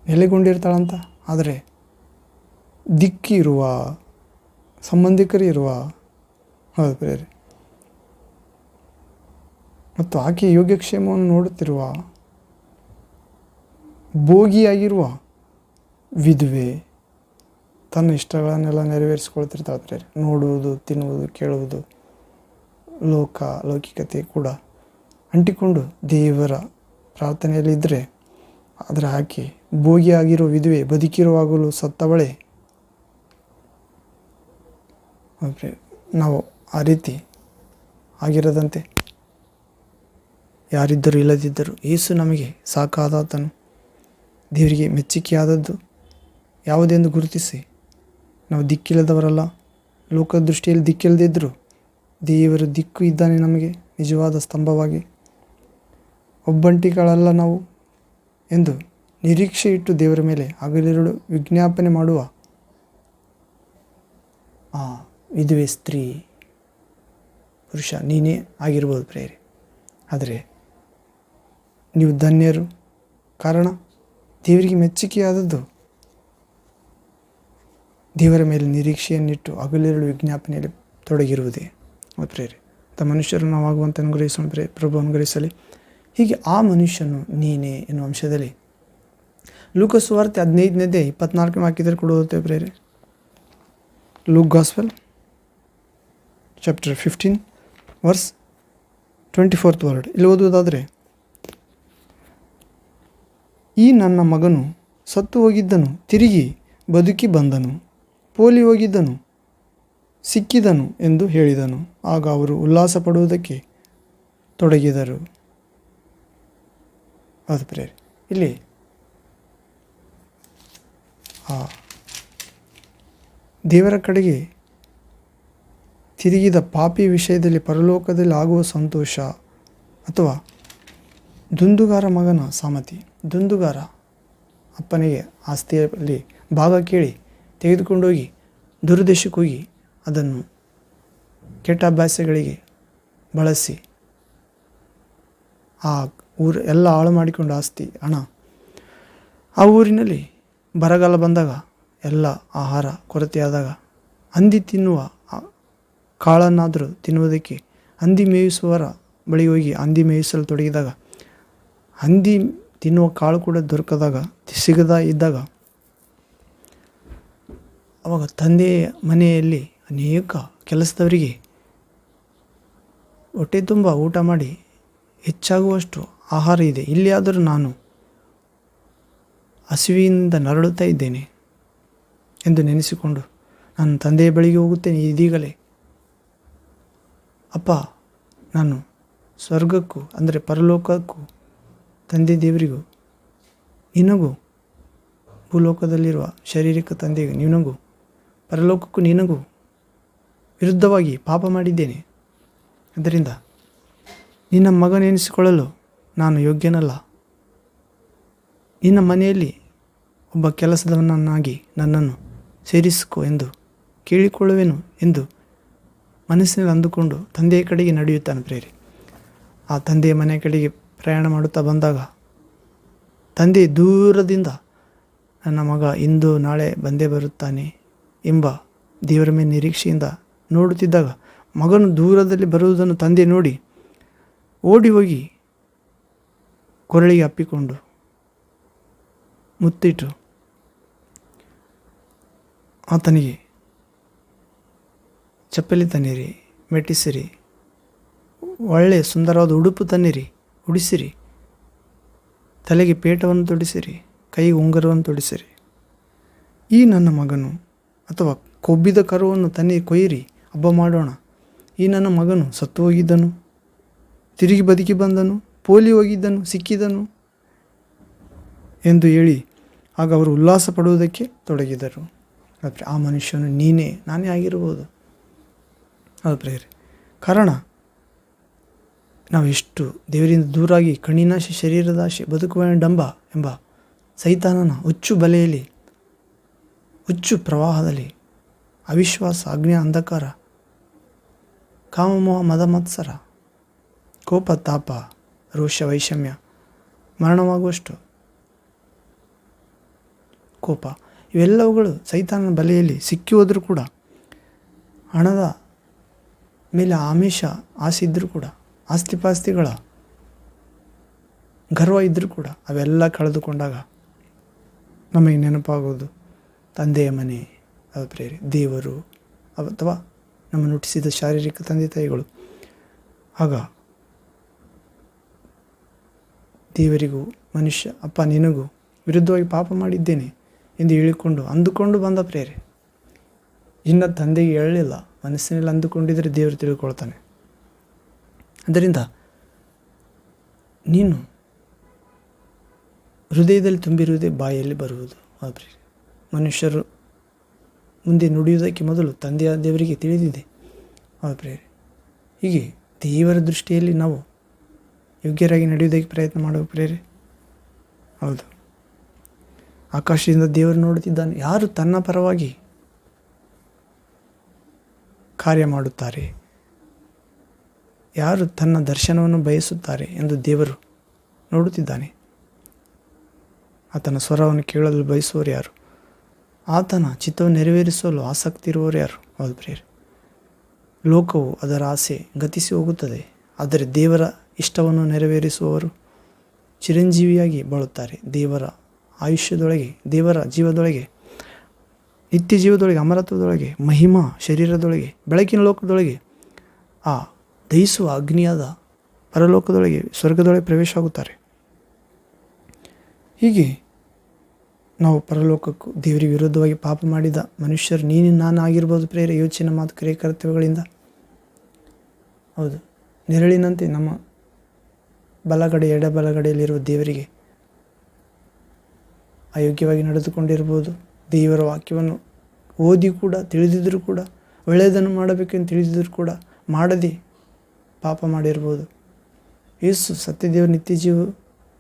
ನೆಲೆಗೊಂಡಿರ್ತಾಳಂತ. ಆದರೆ ದಿಕ್ಕಿರುವ ಸಂಬಂಧಿಕರು ಇರುವ, ಹೌದು ಪ್ರೇರೆ, ಮತ್ತು ಆಕೆಯ ಯೋಗ್ಯಕ್ಷೇಮವನ್ನು ನೋಡುತ್ತಿರುವ ಭೋಗಿಯಾಗಿರುವ ವಿಧವೆ ತನ್ನ ಇಷ್ಟಗಳನ್ನೆಲ್ಲ ನೆರವೇರಿಸಿಕೊಳ್ತಿರ್ತಾಳೆ ಪ್ರೇರೆ. ನೋಡುವುದು, ತಿನ್ನುವುದು, ಕೇಳುವುದು, ಲೌಕಿಕತೆ ಕೂಡ ಅಂಟಿಕೊಂಡು ದೇವರ ಪ್ರಾರ್ಥನೆಯಲ್ಲಿದ್ದರೆ, ಆದರೆ ಆಕೆ ಭೋಗಿಯಾಗಿರೋ ವಿಧವೆ ಬದುಕಿರುವಾಗಲೂ ಸತ್ತವಳೆ. ನಾವು ಆ ರೀತಿ ಆಗಿರದಂತೆ ಯಾರಿದ್ದರೂ ಇಲ್ಲದಿದ್ದರೂ ಯೇಸು ನಮಗೆ ಸಾಕಾದಾತನು. ದೇವರಿಗೆ ಮೆಚ್ಚುಗೆಯಾದದ್ದು ಯಾವುದೆಂದು ಗುರುತಿಸಿ ನಾವು ದಿಕ್ಕಿಲ್ಲದವರಲ್ಲ. ಲೋಕದೃಷ್ಟಿಯಲ್ಲಿ ದಿಕ್ಕಿಲ್ಲದಿದ್ದರೂ ದೇವರ ದಿಕ್ಕು ಇದ್ದಾನೆ ನಮಗೆ ನಿಜವಾದ ಸ್ತಂಭವಾಗಿ. ಒಬ್ಬಂಟಿಗಳಲ್ಲ ನಾವು ಎಂದು ನಿರೀಕ್ಷೆ ಇಟ್ಟು ದೇವರ ಮೇಲೆ ಹಗಲಿರುಳು ವಿಜ್ಞಾಪನೆ ಮಾಡುವ ಆ ವಿಧವೆ ಸ್ತ್ರೀ ಪುರುಷ ನೀನೇ ಆಗಿರ್ಬೋದು ಪ್ರೇರೆ. ಆದರೆ ನೀವು ಧನ್ಯರು, ಕಾರಣ ದೇವರಿಗೆ ಮೆಚ್ಚುಗೆಯಾದದ್ದು ದೇವರ ಮೇಲೆ ನಿರೀಕ್ಷೆಯನ್ನಿಟ್ಟು ಹಗಲಿರುಳು ವಿಜ್ಞಾಪನೆಯಲ್ಲಿ ತೊಡಗಿರುವುದೇ ಪ್ರೇರೆ. ಮನುಷ್ಯರು ನಾವಾಗುವಂತೆ ಅನುಗ್ರಹಿಸೋಣ ಪ್ರಭು ಅನುಗ್ರಹಿಸಲಿ. ಹೀಗೆ ಆ ಮನುಷ್ಯನು ನೀನೇ ಎನ್ನುವ ಅಂಶದಲ್ಲಿ ಲೂಕ ಸುವಾರ್ತೆ 15ನೇ ಅಧ್ಯಾಯ 24ನೇ ವಾಕ್ಯದಲ್ಲಿ ಕೊಡುತ್ತೇವೆ ಪ್ರೇರೆ. Luke gospel chapter 15 verse 24th word. ಇಲ್ಲಿ ಓದುವುದಾದರೆ, ಈ ನನ್ನ ಮಗನು ಸತ್ತು ಹೋಗಿದ್ದನು, ತಿರುಗಿ ಬದುಕಿ ಬಂದನು, ಪೋಲಿ ಹೋಗಿದ್ದನು, ಸಿಕ್ಕಿದನು ಎಂದು ಹೇಳಿದನು. ಆಗ ಅವರು ಉಲ್ಲಾಸ ಪಡುವುದಕ್ಕೆ ತೊಡಗಿದರು. ಹೌದು ಪ್ರೇರೆ, ಇಲ್ಲಿ ದೇವರ ಕಡೆಗೆ ತಿರುಗಿದ ಪಾಪಿ ವಿಷಯದಲ್ಲಿ ಪರಲೋಕದಲ್ಲಿ ಆಗುವ ಸಂತೋಷ, ಅಥವಾ ದುಂದುಗಾರ ಮಗನ ಸಾಮತಿ. ದುಂದುಗಾರ ಅಪ್ಪನಿಗೆ ಆಸ್ತಿಯಲ್ಲಿ ಭಾಗ ಕೇಳಿ ತೆಗೆದುಕೊಂಡೋಗಿ ದುರುದ್ದೇಶಕ್ಕೆ ಹೋಗಿ ಅದನ್ನು ಕೆಟ್ಟ ಅಭ್ಯಾಸಗಳಿಗೆ ಬಳಸಿ ಆ ಎಲ್ಲ ಹಾಳು ಮಾಡಿಕೊಂಡು ಆಸ್ತಿ, ಹಣ, ಆ ಊರಿನಲ್ಲಿ ಬರಗಾಲ ಬಂದಾಗ, ಎಲ್ಲ ಆಹಾರ ಕೊರತೆಯಾದಾಗ ಹಂದಿ ತಿನ್ನುವ ಕಾಳನ್ನಾದರೂ ತಿನ್ನುವುದಕ್ಕೆ ಹಂದಿ ಮೇಯಿಸುವವರ ಬಳಿ ಹೋಗಿ ಹಂದಿ ಮೇಯಿಸಲು ತೊಡಗಿದಾಗ, ಹಂದಿ ತಿನ್ನುವ ಕಾಳು ಕೂಡ ಸಿಗದ ಇದ್ದಾಗ, ಅವಾಗ ತಂದೆಯ ಮನೆಯಲ್ಲಿ ಅನೇಕ ಕೆಲಸದವರಿಗೆ ಹೊಟ್ಟೆ ತುಂಬ ಊಟ ಮಾಡಿ ಹೆಚ್ಚಾಗುವಷ್ಟು ಆಹಾರ ಇದೆ, ಇಲ್ಲಿಯಾದರೂ ನಾನು ಹಸಿವಿನಿಂದ ನರಳುತ್ತಾ ಇದ್ದೇನೆ ಎಂದು ನೆನೆಸಿಕೊಂಡು ನಾನು ತಂದೆಯ ಬಳಿಗೆ ಹೋಗುತ್ತೇನೆ ಇದೀಗಲೇ. ಅಪ್ಪ, ನಾನು ಸ್ವರ್ಗಕ್ಕೂ ಅಂದರೆ ಪರಲೋಕಕ್ಕೂ ತಂದೆ ದೇವರಿಗೂ ನಿನಗೂ, ಭೂಲೋಕದಲ್ಲಿರುವ ಶಾರೀರಿಕ ತಂದೆಗೂ ನಿನಗೂ, ಪರಲೋಕಕ್ಕೂ ನಿನಗೂ ವಿರುದ್ಧವಾಗಿ ಪಾಪ ಮಾಡಿದ್ದೇನೆ. ಆದ್ದರಿಂದ ನಿನ್ನ ಮಗನೆನಿಸಿಕೊಳ್ಳಲು ನಾನು ಯೋಗ್ಯನಲ್ಲ. ನಿನ್ನ ಮನೆಯಲ್ಲಿ ಒಬ್ಬ ಕೆಲಸದವನನ್ನಾಗಿ ನನ್ನನ್ನು ಸೇರಿಸಿಕೊ ಎಂದು ಕೇಳಿಕೊಳ್ಳುವೆನು ಎಂದು ಮನಸ್ಸಿನಲ್ಲಿ ಅಂದುಕೊಂಡು ತಂದೆಯ ಕಡೆಗೆ ನಡೆಯುತ್ತಾನೆ ಪ್ರೇರೆ. ಆ ತಂದೆಯ ಮನೆಯ ಕಡೆಗೆ ಪ್ರಯಾಣ ಮಾಡುತ್ತಾ ಬಂದಾಗ ತಂದೆ ದೂರದಿಂದ ನನ್ನ ಮಗ ಇಂದು ನಾಳೆ ಬಂದೇ ಬರುತ್ತಾನೆ ಎಂಬ ದೇವರ ಮೇಲೆ ನಿರೀಕ್ಷೆಯಿಂದ ನೋಡುತ್ತಿದ್ದಾಗ ಮಗನು ದೂರದಲ್ಲಿ ಬರುವುದನ್ನು ತಂದೆ ನೋಡಿ ಓಡಿ ಹೋಗಿ ಕೊರಳಿಗೆ ಅಪ್ಪಿಕೊಂಡು ಮುತ್ತಿಟ್ಟು ಆತನಿಗೆ ಚಪ್ಪಲಿ ತನ್ನಿರಿ, ಮೆಟ್ಟಿಸಿರಿ, ಒಳ್ಳೆಯ ಸುಂದರವಾದ ಉಡುಪು ತನ್ನಿರಿ, ಉಡಿಸಿರಿ, ತಲೆಗೆ ಪೇಟವನ್ನು ತೊಡಿಸಿರಿ, ಕೈಗೆ ಉಂಗುರವನ್ನು ತೊಡಿಸಿರಿ. ಈ ನನ್ನ ಮಗನು ಅಥವಾ ಕೊಬ್ಬಿದ ಕರುವನ್ನು ತನ್ನಿ ಕೊಯ್ಯಿರಿ, ಹಬ್ಬ ಮಾಡೋಣ. ಈ ನನ್ನ ಮಗನು ಸತ್ತು ಹೋಗಿದ್ದನು, ತಿರುಗಿ ಬದುಕಿ ಬಂದನು, ಪೋಲಿ ಹೋಗಿದ್ದನು, ಸಿಕ್ಕಿದನು ಎಂದು ಹೇಳಿ ಆಗ ಅವರು ಉಲ್ಲಾಸ ಪಡುವುದಕ್ಕೆ ತೊಡಗಿದರು. ಆ ಮನುಷ್ಯನು ನಾನೇ ಆಗಿರ್ಬೋದು. ಅದು ಪ್ರೇರೆ. ಕಾರಣ ನಾವು ಎಷ್ಟು ದೇವರಿಂದ ದೂರಾಗಿ ಕಣ್ಣಿನಾಶೆ, ಶರೀರದಾಶೆ, ಬದುಕುವ ಡಂಬ ಎಂಬ ಸೈತಾನನ ಹುಚ್ಚು ಬಲೆಯಲ್ಲಿ, ಹುಚ್ಚು ಪ್ರವಾಹದಲ್ಲಿ, ಅವಿಶ್ವಾಸ, ಅಗ್ನಿ, ಅಂಧಕಾರ, ಕಾಮಮೋಹ, ಮದ ಮತ್ಸರ, ಕೋಪ, ತಾಪ, ರೋಷ, ವೈಷಮ್ಯ, ಮರಣವಾಗುವಷ್ಟು ಕೋಪ, ಇವೆಲ್ಲವುಗಳು ಸೈತಾನನ ಬಲೆಯಲ್ಲಿ ಸಿಕ್ಕಿ ಹೋದರೂ ಕೂಡ, ಹಣದ ಮೇಲೆ ಆಮಿಷ ಆಸೆ ಇದ್ದರೂ ಕೂಡ, ಆಸ್ತಿಪಾಸ್ತಿಗಳ ಗರ್ವ ಇದ್ದರೂ ಕೂಡ ಅವೆಲ್ಲ ಕಳೆದುಕೊಂಡಾಗ ನಮಗೆ ನೆನಪಾಗೋದು ತಂದೆಯ ಮನೆ, ಅದು ಪ್ರೇರೆ, ದೇವರು ಅಥವಾ ನಮ್ಮನ್ನು ಹುಟ್ಟಿಸಿದ ಶಾರೀರಿಕ ತಂದೆ ತಾಯಿಗಳು. ಆಗ ದೇವರಿಗೂ ಮನುಷ್ಯ ಅಪ್ಪ ನಿನಗೂ ವಿರುದ್ಧವಾಗಿ ಪಾಪ ಮಾಡಿದ್ದೇನೆ ಎಂದು ಅಂದುಕೊಂಡು ಬಂದ ಪ್ರೇರೆ. ಇನ್ನು ತಂದೆಗೆ ಹೇಳಲಿಲ್ಲ, ಮನಸ್ಸಿನಲ್ಲಿ ಅಂದುಕೊಂಡಿದ್ದರೆ ದೇವರು ತಿಳ್ಕೊಳ್ತಾನೆ. ಅದರಿಂದ ನೀನು ಹೃದಯದಲ್ಲಿ ತುಂಬಿರುವುದೇ ಬಾಯಲ್ಲಿ ಬರುವುದು. ಆದರೆ ಮನುಷ್ಯರು ಮುಂದೆ ನುಡಿಯುವುದಕ್ಕೆ ಮೊದಲು ತಂದೆಯ ದೇವರಿಗೆ ತಿಳಿದಿದೆ. ಪ್ರೇರೆ. ಹೀಗೆ ದೇವರ ದೃಷ್ಟಿಯಲ್ಲಿ ನಾವು ಯೋಗ್ಯರಾಗಿ ನಡೆಯುವುದಕ್ಕೆ ಪ್ರಯತ್ನ ಮಾಡುವ ಪ್ರೇರೆ. ಹೌದು, ಆಕಾಶದಿಂದ ದೇವರು ನೋಡುತ್ತಿದ್ದಾನೆ. ಯಾರು ತನ್ನ ಪರವಾಗಿ ಕಾರ್ಯ ಮಾಡುತ್ತಾರೆ, ಯಾರು ತನ್ನ ದರ್ಶನವನ್ನು ಬಯಸುತ್ತಾರೆ ಎಂದು ದೇವರು ನೋಡುತ್ತಿದ್ದಾನೆ. ಆತನ ಸ್ವರವನ್ನು ಕೇಳಲು ಬಯಸುವವರು ಯಾರು, ಆತನ ಚಿತ್ತವನ್ನು ನೆರವೇರಿಸಲು ಆಸಕ್ತಿ ಇರುವವರು ಯಾರು. ಹೌದು ಪ್ರೇರೆ. ಲೋಕವು ಅದರ ಆಸೆ ಗತಿಸಿ ಹೋಗುತ್ತದೆ, ಆದರೆ ದೇವರ ಇಷ್ಟವನ್ನು ನೆರವೇರಿಸುವವರು ಚಿರಂಜೀವಿಯಾಗಿ ಬಾಳುತ್ತಾರೆ. ದೇವರ ಆಯುಷ್ಯದೊಳಗೆ, ದೇವರ ಜೀವದೊಳಗೆ, ನಿತ್ಯ ಜೀವದೊಳಗೆ, ಅಮರತ್ವದೊಳಗೆ, ಮಹಿಮಾ ಶರೀರದೊಳಗೆ, ಬೆಳಕಿನ ಲೋಕದೊಳಗೆ, ಆ ದಹಿಸುವ ಅಗ್ನಿಯಾದ ಪರಲೋಕದೊಳಗೆ, ಸ್ವರ್ಗದೊಳಗೆ ಪ್ರವೇಶ ಆಗುತ್ತಾರೆ. ಹೀಗೆ ನಾವು ಪರಲೋಕಕ್ಕೂ ದೇವರಿಗೆ ವಿರುದ್ಧವಾಗಿ ಪಾಪ ಮಾಡಿದ ಮನುಷ್ಯರು ನಾನು ಆಗಿರ್ಬೋದು ಪ್ರೇರೆ. ಯೋಚನೆ, ಮಾತು, ಕ್ರಿಯೆ, ಕರ್ತವ್ಯಗಳಿಂದ ಹೌದು ನೆರಳಿನಂತೆ ನಮ್ಮ ಬಲಗಡೆ, ಎಡಬಲಗಡೆಯಲ್ಲಿರುವ ದೇವರಿಗೆ ಅಯೋಗ್ಯವಾಗಿ ನಡೆದುಕೊಂಡಿರ್ಬೋದು. ದೇವರ ವಾಕ್ಯವನ್ನು ಓದಿ ಕೂಡ ತಿಳಿದಿದ್ದರೂ ಕೂಡ, ಒಳ್ಳೆಯದನ್ನು ಮಾಡಬೇಕೆಂದು ತಿಳಿದಿದ್ದರೂ ಕೂಡ ಮಾಡದೆ ಪಾಪ ಮಾಡಿರ್ಬೋದು. ಯೇಸು ಸತ್ಯದೇವರು ನಿತ್ಯ ಜೀವ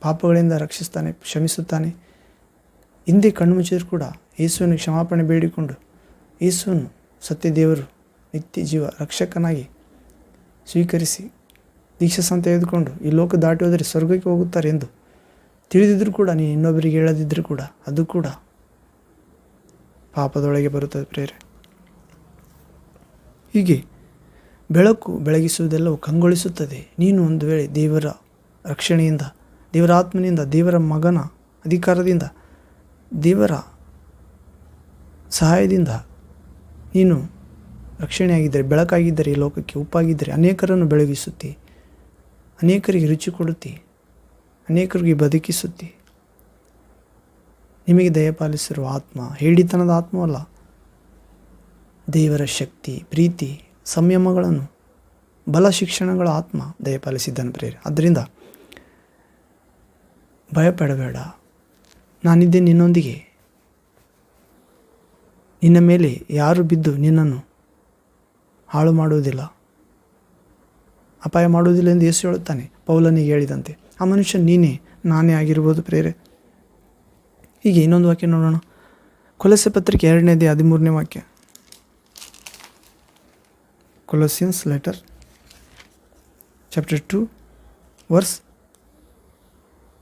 ಪಾಪಗಳಿಂದ ರಕ್ಷಿಸ್ತಾನೆ, ಕ್ಷಮಿಸುತ್ತಾನೆ. ಹಿಂದೆ ಕಣ್ಣು ಮುಚ್ಚಿದರೂ ಕೂಡ ಯೇಸುವಿನ ಕ್ಷಮಾಪಣೆ ಬೇಡಿಕೊಂಡು ಯೇಸುವನ್ನು ಸತ್ಯದೇವರು ನಿತ್ಯ ಜೀವ ರಕ್ಷಕನಾಗಿ ಸ್ವೀಕರಿಸಿ ದೀಕ್ಷಾಸ್ನಾನ ತೆಗೆದುಕೊಂಡು ಈ ಲೋಕ ದಾಟಿ ಹೋದರೆ ಸ್ವರ್ಗಕ್ಕೆ ಹೋಗುತ್ತಾರೆ ಎಂದು ತಿಳಿದಿದ್ದರೂ ಕೂಡ, ನೀನು ಇನ್ನೊಬ್ಬರಿಗೆ ಹೇಳದಿದ್ದರೂ ಕೂಡ ಅದು ಕೂಡ ಪಾಪದೊಳಗೆ ಬರುತ್ತದೆ ಪ್ರೇರೆ. ಹೀಗೆ ಬೆಳಕು ಬೆಳಗಿಸುವುದೆಲ್ಲವೂ ಕಂಗೊಳಿಸುತ್ತದೆ. ನೀನು ಒಂದು ವೇಳೆ ದೇವರ ರಕ್ಷಣೆಯಿಂದ, ದೇವರ ಆತ್ಮನಿಂದ, ದೇವರ ಮಗನ ಅಧಿಕಾರದಿಂದ, ದೇವರ ಸಹಾಯದಿಂದ ನೀನು ರಕ್ಷಣೆಯಾಗಿದ್ದರೆ, ಬೆಳಕಾಗಿದ್ದರೆ, ಈ ಲೋಕಕ್ಕೆ ಉಪ್ಪಾಗಿದ್ದರೆ ಅನೇಕರನ್ನು ಬೆಳಗಿಸುತ್ತಿ, ಅನೇಕರಿಗೆ ರುಚಿ ಕೊಡುತ್ತಿ, ಅನೇಕರಿಗೆ ಬದುಕಿಸುತ್ತಿ. ನಿಮಗೆ ದಯಪಾಲಿಸಿರುವ ಆತ್ಮ ಹೇಳಿತನದ ಆತ್ಮವಲ್ಲ, ದೇವರ ಶಕ್ತಿ, ಪ್ರೀತಿ, ಸಂಯಮಗಳನ್ನು, ಬಲ ಶಿಕ್ಷಣಗಳ ಆತ್ಮ ದಯಪಾಲಿಸಿದ್ದಾನೆ ಪ್ರೇರೆ. ಆದ್ದರಿಂದ ಭಯಪಡಬೇಡ, ನಾನಿದ್ದೆ ನಿನ್ನೊಂದಿಗೆ. ನಿನ್ನ ಮೇಲೆ ಯಾರು ಬಿದ್ದು ನಿನ್ನನ್ನು ಹಾಳು ಮಾಡುವುದಿಲ್ಲ, ಅಪಾಯ ಮಾಡುವುದಿಲ್ಲ ಎಂದು ಯೇಸು ಹೇಳುತ್ತಾನೆ. ಪೌಲನಿಗೆ ಹೇಳಿದಂತೆ ಆ ಮನುಷ್ಯ ನಾನೇ ಆಗಿರ್ಬೋದು ಪ್ರೇರೆ. ಹೀಗೆ ಇನ್ನೊಂದು ವಾಕ್ಯ ನೋಡೋಣ. ಕೊಲೊಸ್ಸೆ ಪತ್ರಿಕೆ 2ನೇ ಅಧ್ಯಾಯ 13ನೇ ವಾಕ್ಯ. Colossians letter chapter 2 verse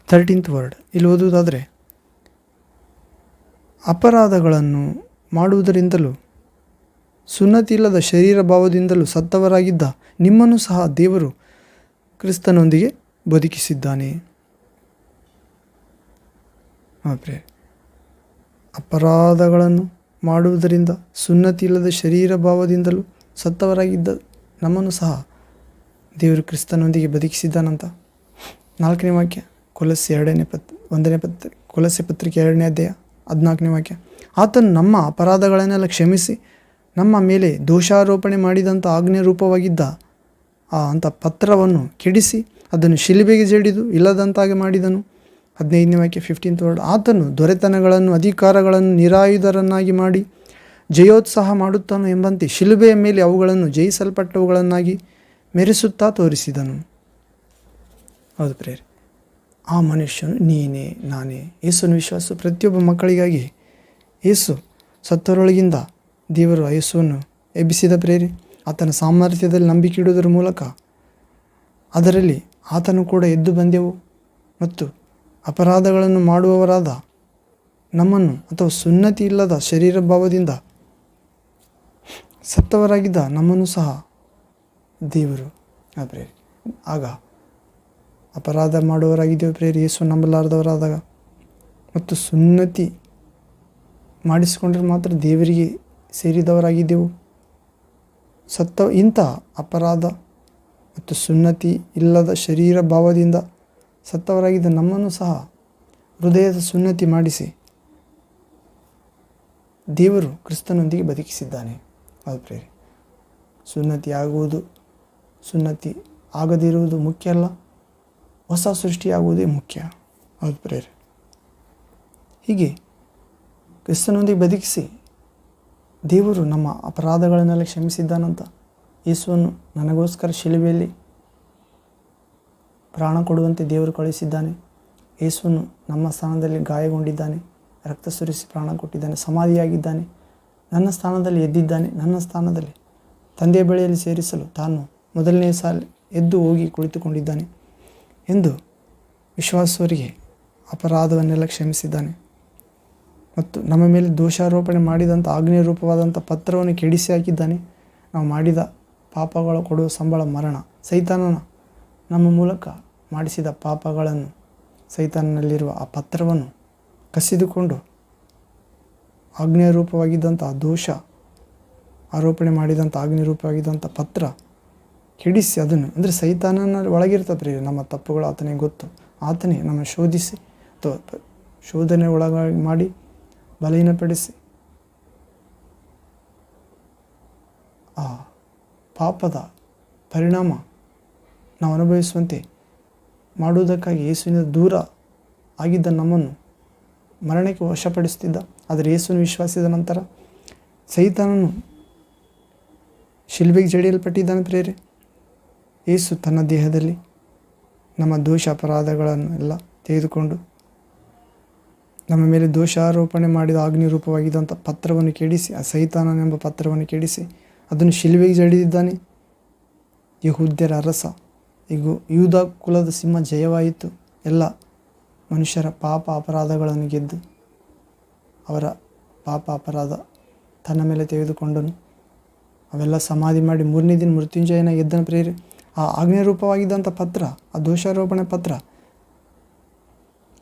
13th word. ಇಲ್ಲಿ ಓದುವುದಾದರೆ, ಅಪರಾಧಗಳನ್ನು ಮಾಡುವುದರಿಂದಲೂ ಸುನ್ನತಿ ಇಲ್ಲದ ಶರೀರ ಭಾವದಿಂದಲೂ ಸತ್ತವರಾಗಿದ್ದ ನಿಮ್ಮನ್ನು ಸಹ ದೇವರು ಕ್ರಿಸ್ತನೊಂದಿಗೆ ಬದುಕಿಸಿದ್ದಾನೆ. ಅಪರಾಧಗಳನ್ನು ಮಾಡುವುದರಿಂದ ಸುನ್ನತಿ ಇಲ್ಲದ ಶರೀರ ಭಾವದಿಂದಲೂ ಸತ್ತವರಾಗಿದ್ದ ನಮ್ಮನ್ನು ಸಹ ದೇವರು ಕ್ರಿಸ್ತನೊಂದಿಗೆ ಬದುಕಿಸಿದ್ದಾನಂತ. 4ನೇ ವಾಕ್ಯ ಕೊಲೊಸ್ಸೆ 1ನೇ ಪತ್ರಿಕೆ 2ನೇ ಅಧ್ಯಾಯ 14ನೇ ವಾಕ್ಯ. ಆತನು ನಮ್ಮ ಅಪರಾಧಗಳನ್ನೆಲ್ಲ ಕ್ಷಮಿಸಿ ನಮ್ಮ ಮೇಲೆ ದೋಷಾರೋಪಣೆ ಮಾಡಿದಂಥ ಆಜ್ಞೆ ರೂಪವಾಗಿದ್ದ ಅಂಥ ಪತ್ರವನ್ನು ಕೆಡಿಸಿ ಅದನ್ನು ಶಿಲುಬೆಗೆ ಜಡಿದು ಇಲ್ಲದಂತಾಗಿ ಮಾಡಿದನು. 15ನೇ ವಾಕ್ಯ 15th ವರ್ಡ್. ಆತನು ದೊರೆತನಗಳನ್ನು ಅಧಿಕಾರಗಳನ್ನು ನಿರಾಯುಧರನ್ನಾಗಿ ಮಾಡಿ ಜಯೋತ್ಸಾಹ ಮಾಡುತ್ತಾನೋ ಎಂಬಂತೆ ಶಿಲುಬೆಯ ಮೇಲೆ ಅವುಗಳನ್ನು ಜಯಿಸಲ್ಪಟ್ಟವುಗಳನ್ನಾಗಿ ಮೆರೆಸುತ್ತಾ ತೋರಿಸಿದನು. ಹೌದು ಪ್ರೇರೆ, ಆ ಮನುಷ್ಯನು ನೀನೇ ನಾನೇ. ಯೇಸುವಿನ ವಿಶ್ವಾಸ ಪ್ರತಿಯೊಬ್ಬ ಮಕ್ಕಳಿಗಾಗಿ ಯೇಸು ಸತ್ತವರೊಳಗಿಂದ ದೇವರು ಯೇಸುವನ್ನು ಎಬ್ಬಿಸಿದ ಪ್ರೇರೆ. ಆತನ ಸಾಮರ್ಥ್ಯದಲ್ಲಿ ನಂಬಿಕೆ ಇಡುವುದರ ಮೂಲಕ ಅದರಲ್ಲಿ ಆತನು ಕೂಡ ಎದ್ದು ಬಂದೆವು ಮತ್ತು ಅಪರಾಧಗಳನ್ನು ಮಾಡುವವರಾದ ನಮ್ಮನ್ನು ಅಥವಾ ಸುನ್ನತಿ ಇಲ್ಲದ ಶರೀರ ಭಾವದಿಂದ ಸತ್ತವರಾಗಿದ್ದ ನಮ್ಮನ್ನು ಸಹ ದೇವರು ಪ್ರೇರೆ. ಆಗ ಅಪರಾಧ ಮಾಡುವವರಾಗಿದ್ದೇವೆ ಪ್ರೇರೆ ಯೇಸು ನಂಬಲಾರದವರಾದಾಗ, ಮತ್ತು ಸುನ್ನತಿ ಮಾಡಿಸಿಕೊಂಡ್ರೆ ಮಾತ್ರ ದೇವರಿಗೆ ಸೇರಿದವರಾಗಿದ್ದೆವು. ಇಂಥ ಅಪರಾಧ ಮತ್ತು ಸುನ್ನತಿ ಇಲ್ಲದ ಶರೀರ ಭಾವದಿಂದ ಸತ್ತವರಾಗಿದ್ದ ನಮ್ಮನ್ನು ಸಹ ಹೃದಯದ ಸುನ್ನತಿ ಮಾಡಿಸಿ ದೇವರು ಕ್ರಿಸ್ತನೊಂದಿಗೆ ಬದುಕಿಸಿದ್ದಾನೆ. ಅದು ಪ್ರೇರೆ, ಸುನ್ನತಿ ಆಗದಿರುವುದು ಮುಖ್ಯ ಅಲ್ಲ, ಹೊಸ ಸೃಷ್ಟಿಯಾಗುವುದೇ ಮುಖ್ಯ. ಅದು ಪ್ರೇರೆ, ಹೀಗೆ ಕ್ರಿಸ್ತನೊಂದಿಗೆ ಬದುಕಿಸಿ ದೇವರು ನಮ್ಮ ಅಪರಾಧಗಳನ್ನೆಲ್ಲ ಕ್ಷಮಿಸಿದ್ದಾನಂತ. ಯೇಸುವನ್ನು ನನಗೋಸ್ಕರ ಶಿಲುಬೆಯಲ್ಲಿ ಪ್ರಾಣ ಕೊಡುವಂತೆ ದೇವರು ಕಳುಹಿಸಿದ್ದಾನೆ. ಯೇಸುವನ್ನು ನಮ್ಮ ಸ್ಥಾನದಲ್ಲಿ ಗಾಯಗೊಂಡಿದ್ದಾನೆ, ರಕ್ತ ಸುರಿಸಿ ಪ್ರಾಣ ಕೊಟ್ಟಿದ್ದಾನೆ, ಸಮಾಧಿಯಾಗಿದ್ದಾನೆ, ನನ್ನ ಸ್ಥಾನದಲ್ಲಿ ಎದ್ದಿದ್ದಾನೆ. ನನ್ನ ಸ್ಥಾನದಲ್ಲಿ ತಂದೆಯ ಬಳಿಯಲ್ಲಿ ಸೇರಿಸಲು ತಾನು ಮೊದಲನೇ ಸಾಲ ಎದ್ದು ಹೋಗಿ ಕುಳಿತುಕೊಂಡಿದ್ದಾನೆ ಎಂದು ವಿಶ್ವಾಸವರಿಗೆ ಅಪರಾಧವನ್ನೆಲ್ಲ ಕ್ಷಮಿಸಿದ್ದಾನೆ. ಮತ್ತು ನಮ್ಮ ಮೇಲೆ ದೋಷಾರೋಪಣೆ ಮಾಡಿದಂಥ ಆಜ್ಞೆ ರೂಪವಾದಂಥ ಪತ್ರವನ್ನು ಕೆಡಿಸಿ ಹಾಕಿದ್ದಾನೆ. ನಾವು ಮಾಡಿದ ಪಾಪಗಳು ಕೊಡುವ ಸಂಬಳ ಮರಣ. ಸೈತಾನನ ನಮ್ಮ ಮೂಲಕ ಮಾಡಿಸಿದ ಪಾಪಗಳನ್ನು, ಸೈತಾನನಲ್ಲಿರುವ ಆ ಪತ್ರವನ್ನು ಕಸಿದುಕೊಂಡು ಆಜ್ಞೆ ರೂಪವಾಗಿದ್ದಂಥ ದೋಷ ಆರೋಪಣೆ ಮಾಡಿದಂಥ ಆಜ್ಞೆ ರೂಪವಾಗಿದ್ದಂಥ ಪತ್ರ ಕೆಡಿಸಿ ಅದನ್ನು, ಅಂದರೆ ಸೈತಾನನ ಒಳಗಿರ್ತದೆ ಪ್ರಿಯ ನಮ್ಮ ತಪ್ಪುಗಳು ಆತನಿಗೆ ಗೊತ್ತು. ಆತನೇ ನಮ್ಮ ಶೋಧಿಸಿ ಅಥವಾ ಶೋಧನೆ ಒಳಗಾಗಿ ಮಾಡಿ ಬಲಹೀನಪಡಿಸಿ ಆ ಪಾಪದ ಪರಿಣಾಮ ನಾವು ಅನುಭವಿಸುವಂತೆ ಮಾಡುವುದಕ್ಕಾಗಿ ಯೇಸುವಿನ ದೂರ ಆಗಿದ್ದ ನಮ್ಮನ್ನು ಮರಣಕ್ಕೆ ವಶಪಡಿಸುತ್ತಿದ್ದ. ಆದರೆ ಯೇಸುವಿನ ವಿಶ್ವಾಸದ ನಂತರ ಸೈತಾನನು ಶಿಲ್ಬೆಗೆ ಜಡಿಯಲ್ಪಟ್ಟಿದ್ದಾನೆ ಪ್ರೇರೆ. ಯೇಸು ತನ್ನ ದೇಹದಲ್ಲಿ ನಮ್ಮ ದೋಷ ಅಪರಾಧಗಳನ್ನು ಎಲ್ಲ ತೆಗೆದುಕೊಂಡು ನಮ್ಮ ಮೇಲೆ ದೋಷಾರೋಪಣೆ ಮಾಡಿದ ಆಜ್ಞೆ ರೂಪವಾಗಿದ್ದಂಥ ಪತ್ರವನ್ನು ಕೆಡಿಸಿ, ಆ ಸೈತಾನನೆಂಬ ಪತ್ರವನ್ನು ಕೆಡಿಸಿ ಅದನ್ನು ಶಿಲುಬೆಗೆ ಜಡಿದಿದ್ದಾನೆ. ಯೆಹೂದ್ಯರ ಅರಸ, ಈಗ ಯೂದ ಕುಲದ ಸಿಂಹ ಜಯವಾಯಿತು. ಎಲ್ಲ ಮನುಷ್ಯರ ಪಾಪ ಅಪರಾಧಗಳನ್ನು ಗೆದ್ದು ಅವರ ಪಾಪ ಅಪರಾಧ ತನ್ನ ಮೇಲೆ ತೆಗೆದುಕೊಂಡನು. ಅವೆಲ್ಲ ಸಮಾಧಿ ಮಾಡಿ 3ನೇ ದಿನ ಮೃತ್ಯುಂಜಯನ ಎದ್ದನ ಪ್ರೇರೆ. ಆ ಆಜ್ಞೆ ರೂಪವಾಗಿದ್ದಂಥ ಪತ್ರ, ಆ ದೋಷಾರೋಪಣೆ ಪತ್ರ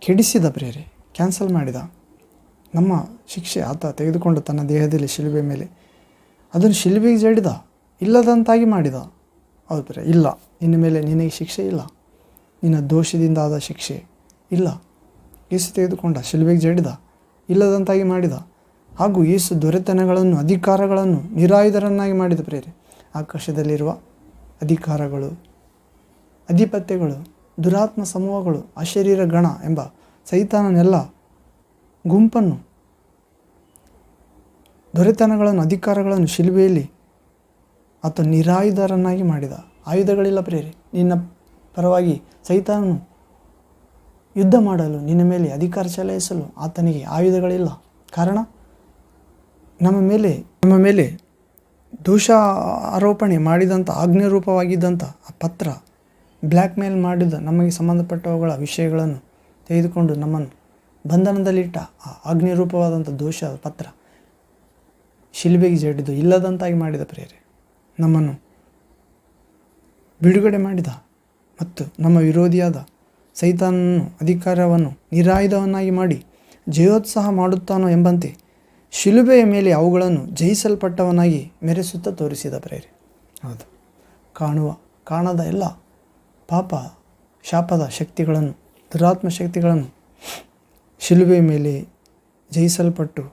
ಕೆಡಿಸಿದ ಪ್ರೇರೆ, ಕ್ಯಾನ್ಸಲ್ ಮಾಡಿದ. ನಮ್ಮ ಶಿಕ್ಷೆ ಆತ ತೆಗೆದುಕೊಂಡು ತನ್ನ ದೇಹದಲ್ಲಿ ಶಿಲುಬೆ ಮೇಲೆ ಅದನ್ನು ಶಿಲುಬೆಗೆ ಜಡಿದ, ಇಲ್ಲದಂತಾಗಿ ಮಾಡಿದ. ಹೌದು ಪ್ರೇರೆ, ಇಲ್ಲ, ನಿನ್ನ ಮೇಲೆ ನಿನಗೆ ಶಿಕ್ಷೆ ಇಲ್ಲ, ನಿನ್ನ ದೋಷದಿಂದ ಆದ ಶಿಕ್ಷೆ ಇಲ್ಲ. ಯೇಸು ತೆಗೆದುಕೊಂಡ ಶಿಲುಬೆಗೆ ಜಡಿದ, ಇಲ್ಲದಂತಾಗಿ ಮಾಡಿದ. ಹಾಗೂ ಯೇಸು ದೊರೆತನಗಳನ್ನು ಅಧಿಕಾರಗಳನ್ನು ನಿರಾಯುಧರನ್ನಾಗಿ ಮಾಡಿದ ಪ್ರೇರೆ. ಆಕಾಶದಲ್ಲಿರುವ ಅಧಿಕಾರಗಳು, ಅಧಿಪತ್ಯಗಳು, ದುರಾತ್ಮ ಸಮೂಹಗಳು, ಅಶರೀರ ಗಣ ಎಂಬ ಸೈತಾನನೆಲ್ಲ ಗುಂಪನ್ನು, ದೊರೆತನಗಳನ್ನು ಅಧಿಕಾರಗಳನ್ನು ಶಿಲುಬೆಯಲ್ಲಿ ಆತ ನಿರಾಯುಧರನ್ನಾಗಿ ಮಾಡಿದ. ಆಯುಧಗಳಿಲ್ಲ ಪ್ರೇರೆ. ನಿನ್ನ ಪರವಾಗಿ ಸೈತಾನನು ಯುದ್ಧ ಮಾಡಲು ನಿನ್ನ ಮೇಲೆ ಅಧಿಕಾರ ಚಲಾಯಿಸಲು ಆತನಿಗೆ ಆಯುಧಗಳಿಲ್ಲ. ಕಾರಣ ನಮ್ಮ ಮೇಲೆ ದೋಷ ಆರೋಪಣೆ ಮಾಡಿದಂಥ ಆಜ್ಞಾರೂಪವಾಗಿದ್ದಂಥ ಆ ಪತ್ರ, ಬ್ಲ್ಯಾಕ್ ಮೇಲ್ ಮಾಡಿದ ನಮಗೆ ಸಂಬಂಧಪಟ್ಟವುಗಳ ವಿಷಯಗಳನ್ನು ತೆಗೆದುಕೊಂಡು ನಮ್ಮನ್ನು ಬಂಧನದಲ್ಲಿಟ್ಟ ಆ ಆಜ್ಞಾರೂಪವಾದಂಥ ದೋಷ ಪತ್ರ ಶಿಲುಬೆಗೆ ಜಡಿದು ಇಲ್ಲದಂತಾಗಿ ಮಾಡಿದ ಪ್ರಿಯರೇ, ನಮ್ಮನ್ನು ಬಿಡುಗಡೆ ಮಾಡಿದ ಮತ್ತು ನಮ್ಮ ವಿರೋಧಿಯಾದ ಸೈತಾನನು ಅಧಿಕಾರವನ್ನು ನಿರಾಯುಧವನ್ನಾಗಿ ಮಾಡಿ ಜಯೋತ್ಸಾಹ ಮಾಡುತ್ತಾನೋ ಎಂಬಂತೆ ಶಿಲುಬೆಯ ಮೇಲೆ ಅವುಗಳನ್ನು ಜಯಿಸಲ್ಪಟ್ಟವನಾಗಿ ಮೆರೆಸುತ್ತಾ ತೋರಿಸಿದ ಪ್ರೇರೆ. ಹೌದು, ಕಾಣದ ಎಲ್ಲ ಪಾಪ ಶಾಪದ ಶಕ್ತಿಗಳನ್ನು, ದುರಾತ್ಮ ಶಕ್ತಿಗಳನ್ನು ಶಿಲುಬೆಯ ಮೇಲೆ ಜಯಿಸಲ್ಪಟ್ಟು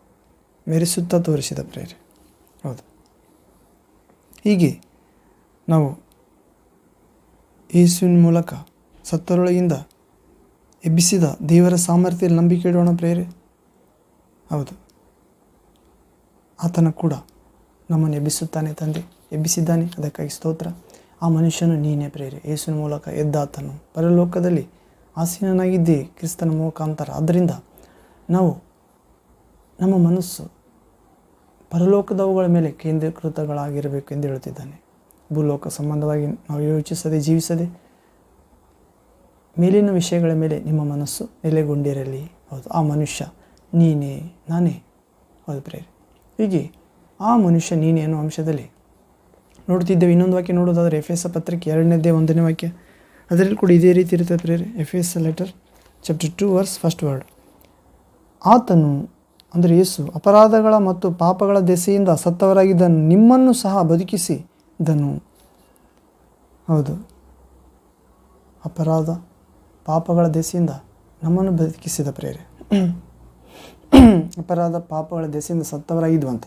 ಮೆರೆಸುತ್ತಾ ತೋರಿಸಿದ ಪ್ರೇರೆ. ಹೌದು, ಹೀಗೆ ನಾವು ಯೇಸುವಿನ ಮೂಲಕ ಸತ್ತರೊಳಗಿಂದ ಎಬ್ಬಿಸಿದ ದೇವರ ಸಾಮರ್ಥ್ಯದಲ್ಲಿ ನಂಬಿಕೆ ಇಡೋಣ ಪ್ರೇರೆ. ಹೌದು, ಆತನ ಕೂಡ ನಮ್ಮನ್ನು ಎಬ್ಬಿಸುತ್ತಾನೆ, ತಂದೆ ಎಬ್ಬಿಸಿದ್ದಾನೆ, ಅದಕ್ಕಾಗಿ ಸ್ತೋತ್ರ. ಆ ಮನುಷ್ಯನು ನೀನೇ ಪ್ರೇರೆ. ಯೇಸುವಿನ ಮೂಲಕ ಎದ್ದಾತನು ಪರಲೋಕದಲ್ಲಿ ಆಸೀನನಾಗಿದ್ದೇ ಕ್ರಿಸ್ತನ ಮುಖಾಂತರ. ಆದ್ದರಿಂದ ನಾವು ನಮ್ಮ ಮನಸ್ಸು ಪರಲೋಕದವುಗಳ ಮೇಲೆ ಕೇಂದ್ರೀಕೃತಗಳಾಗಿರಬೇಕು ಎಂದು ಹೇಳುತ್ತಿದ್ದಾನೆ. ಭೂಲೋಕ ಸಂಬಂಧವಾಗಿ ನಾವು ಯೋಚಿಸದೆ ಜೀವಿಸದೆ ಮೇಲಿನ ವಿಷಯಗಳ ಮೇಲೆ ನಿಮ್ಮ ಮನಸ್ಸು ನೆಲೆಗೊಂಡಿರಲಿ. ಹೌದು, ಆ ಮನುಷ್ಯ ನೀನೇ, ನಾನೇ. ಹೌದು ಪ್ರೇರೆ, ಹೀಗೆ ಆ ಮನುಷ್ಯ ನೀನೇ ಅನ್ನೋ ಅಂಶದಲ್ಲಿ ನೋಡ್ತಿದ್ದೇವೆ. ಇನ್ನೊಂದು ವಾಕ್ಯ ನೋಡೋದಾದರೆ ಎಫೆಸ ಪತ್ರಿಕೆ 2ನೇ 1ನೇ ವಾಕ್ಯ, ಅದರಲ್ಲಿ ಕೂಡ ಇದೇ ರೀತಿ ಇರ್ತದೆ ಪ್ರೇರೆ. ಎಫೆಸ ಲೆಟರ್ ಚಾಪ್ಟರ್ 2 ವರ್ಸ್ 1 ಆತನು ಅಂದರೆ ಯೇಸು ಅಪರಾಧಗಳ ಮತ್ತು ಪಾಪಗಳ ದೆಸೆಯಿಂದ ಸತ್ತವರಾಗಿದ್ದನು ನಿಮ್ಮನ್ನು ಸಹ ಬದುಕಿಸಿದನು. ಹೌದು, ಅಪರಾಧ ಪಾಪಗಳ ದೆಸೆಯಿಂದ ನಮ್ಮನ್ನು ಬದುಕಿಸಿದ ಪ್ರೇರೆ. ಅಪರಾಧ ಪಾಪಗಳ ದೆಸೆಯಿಂದ ಸತ್ತವರಾಗಿದ್ವಂತ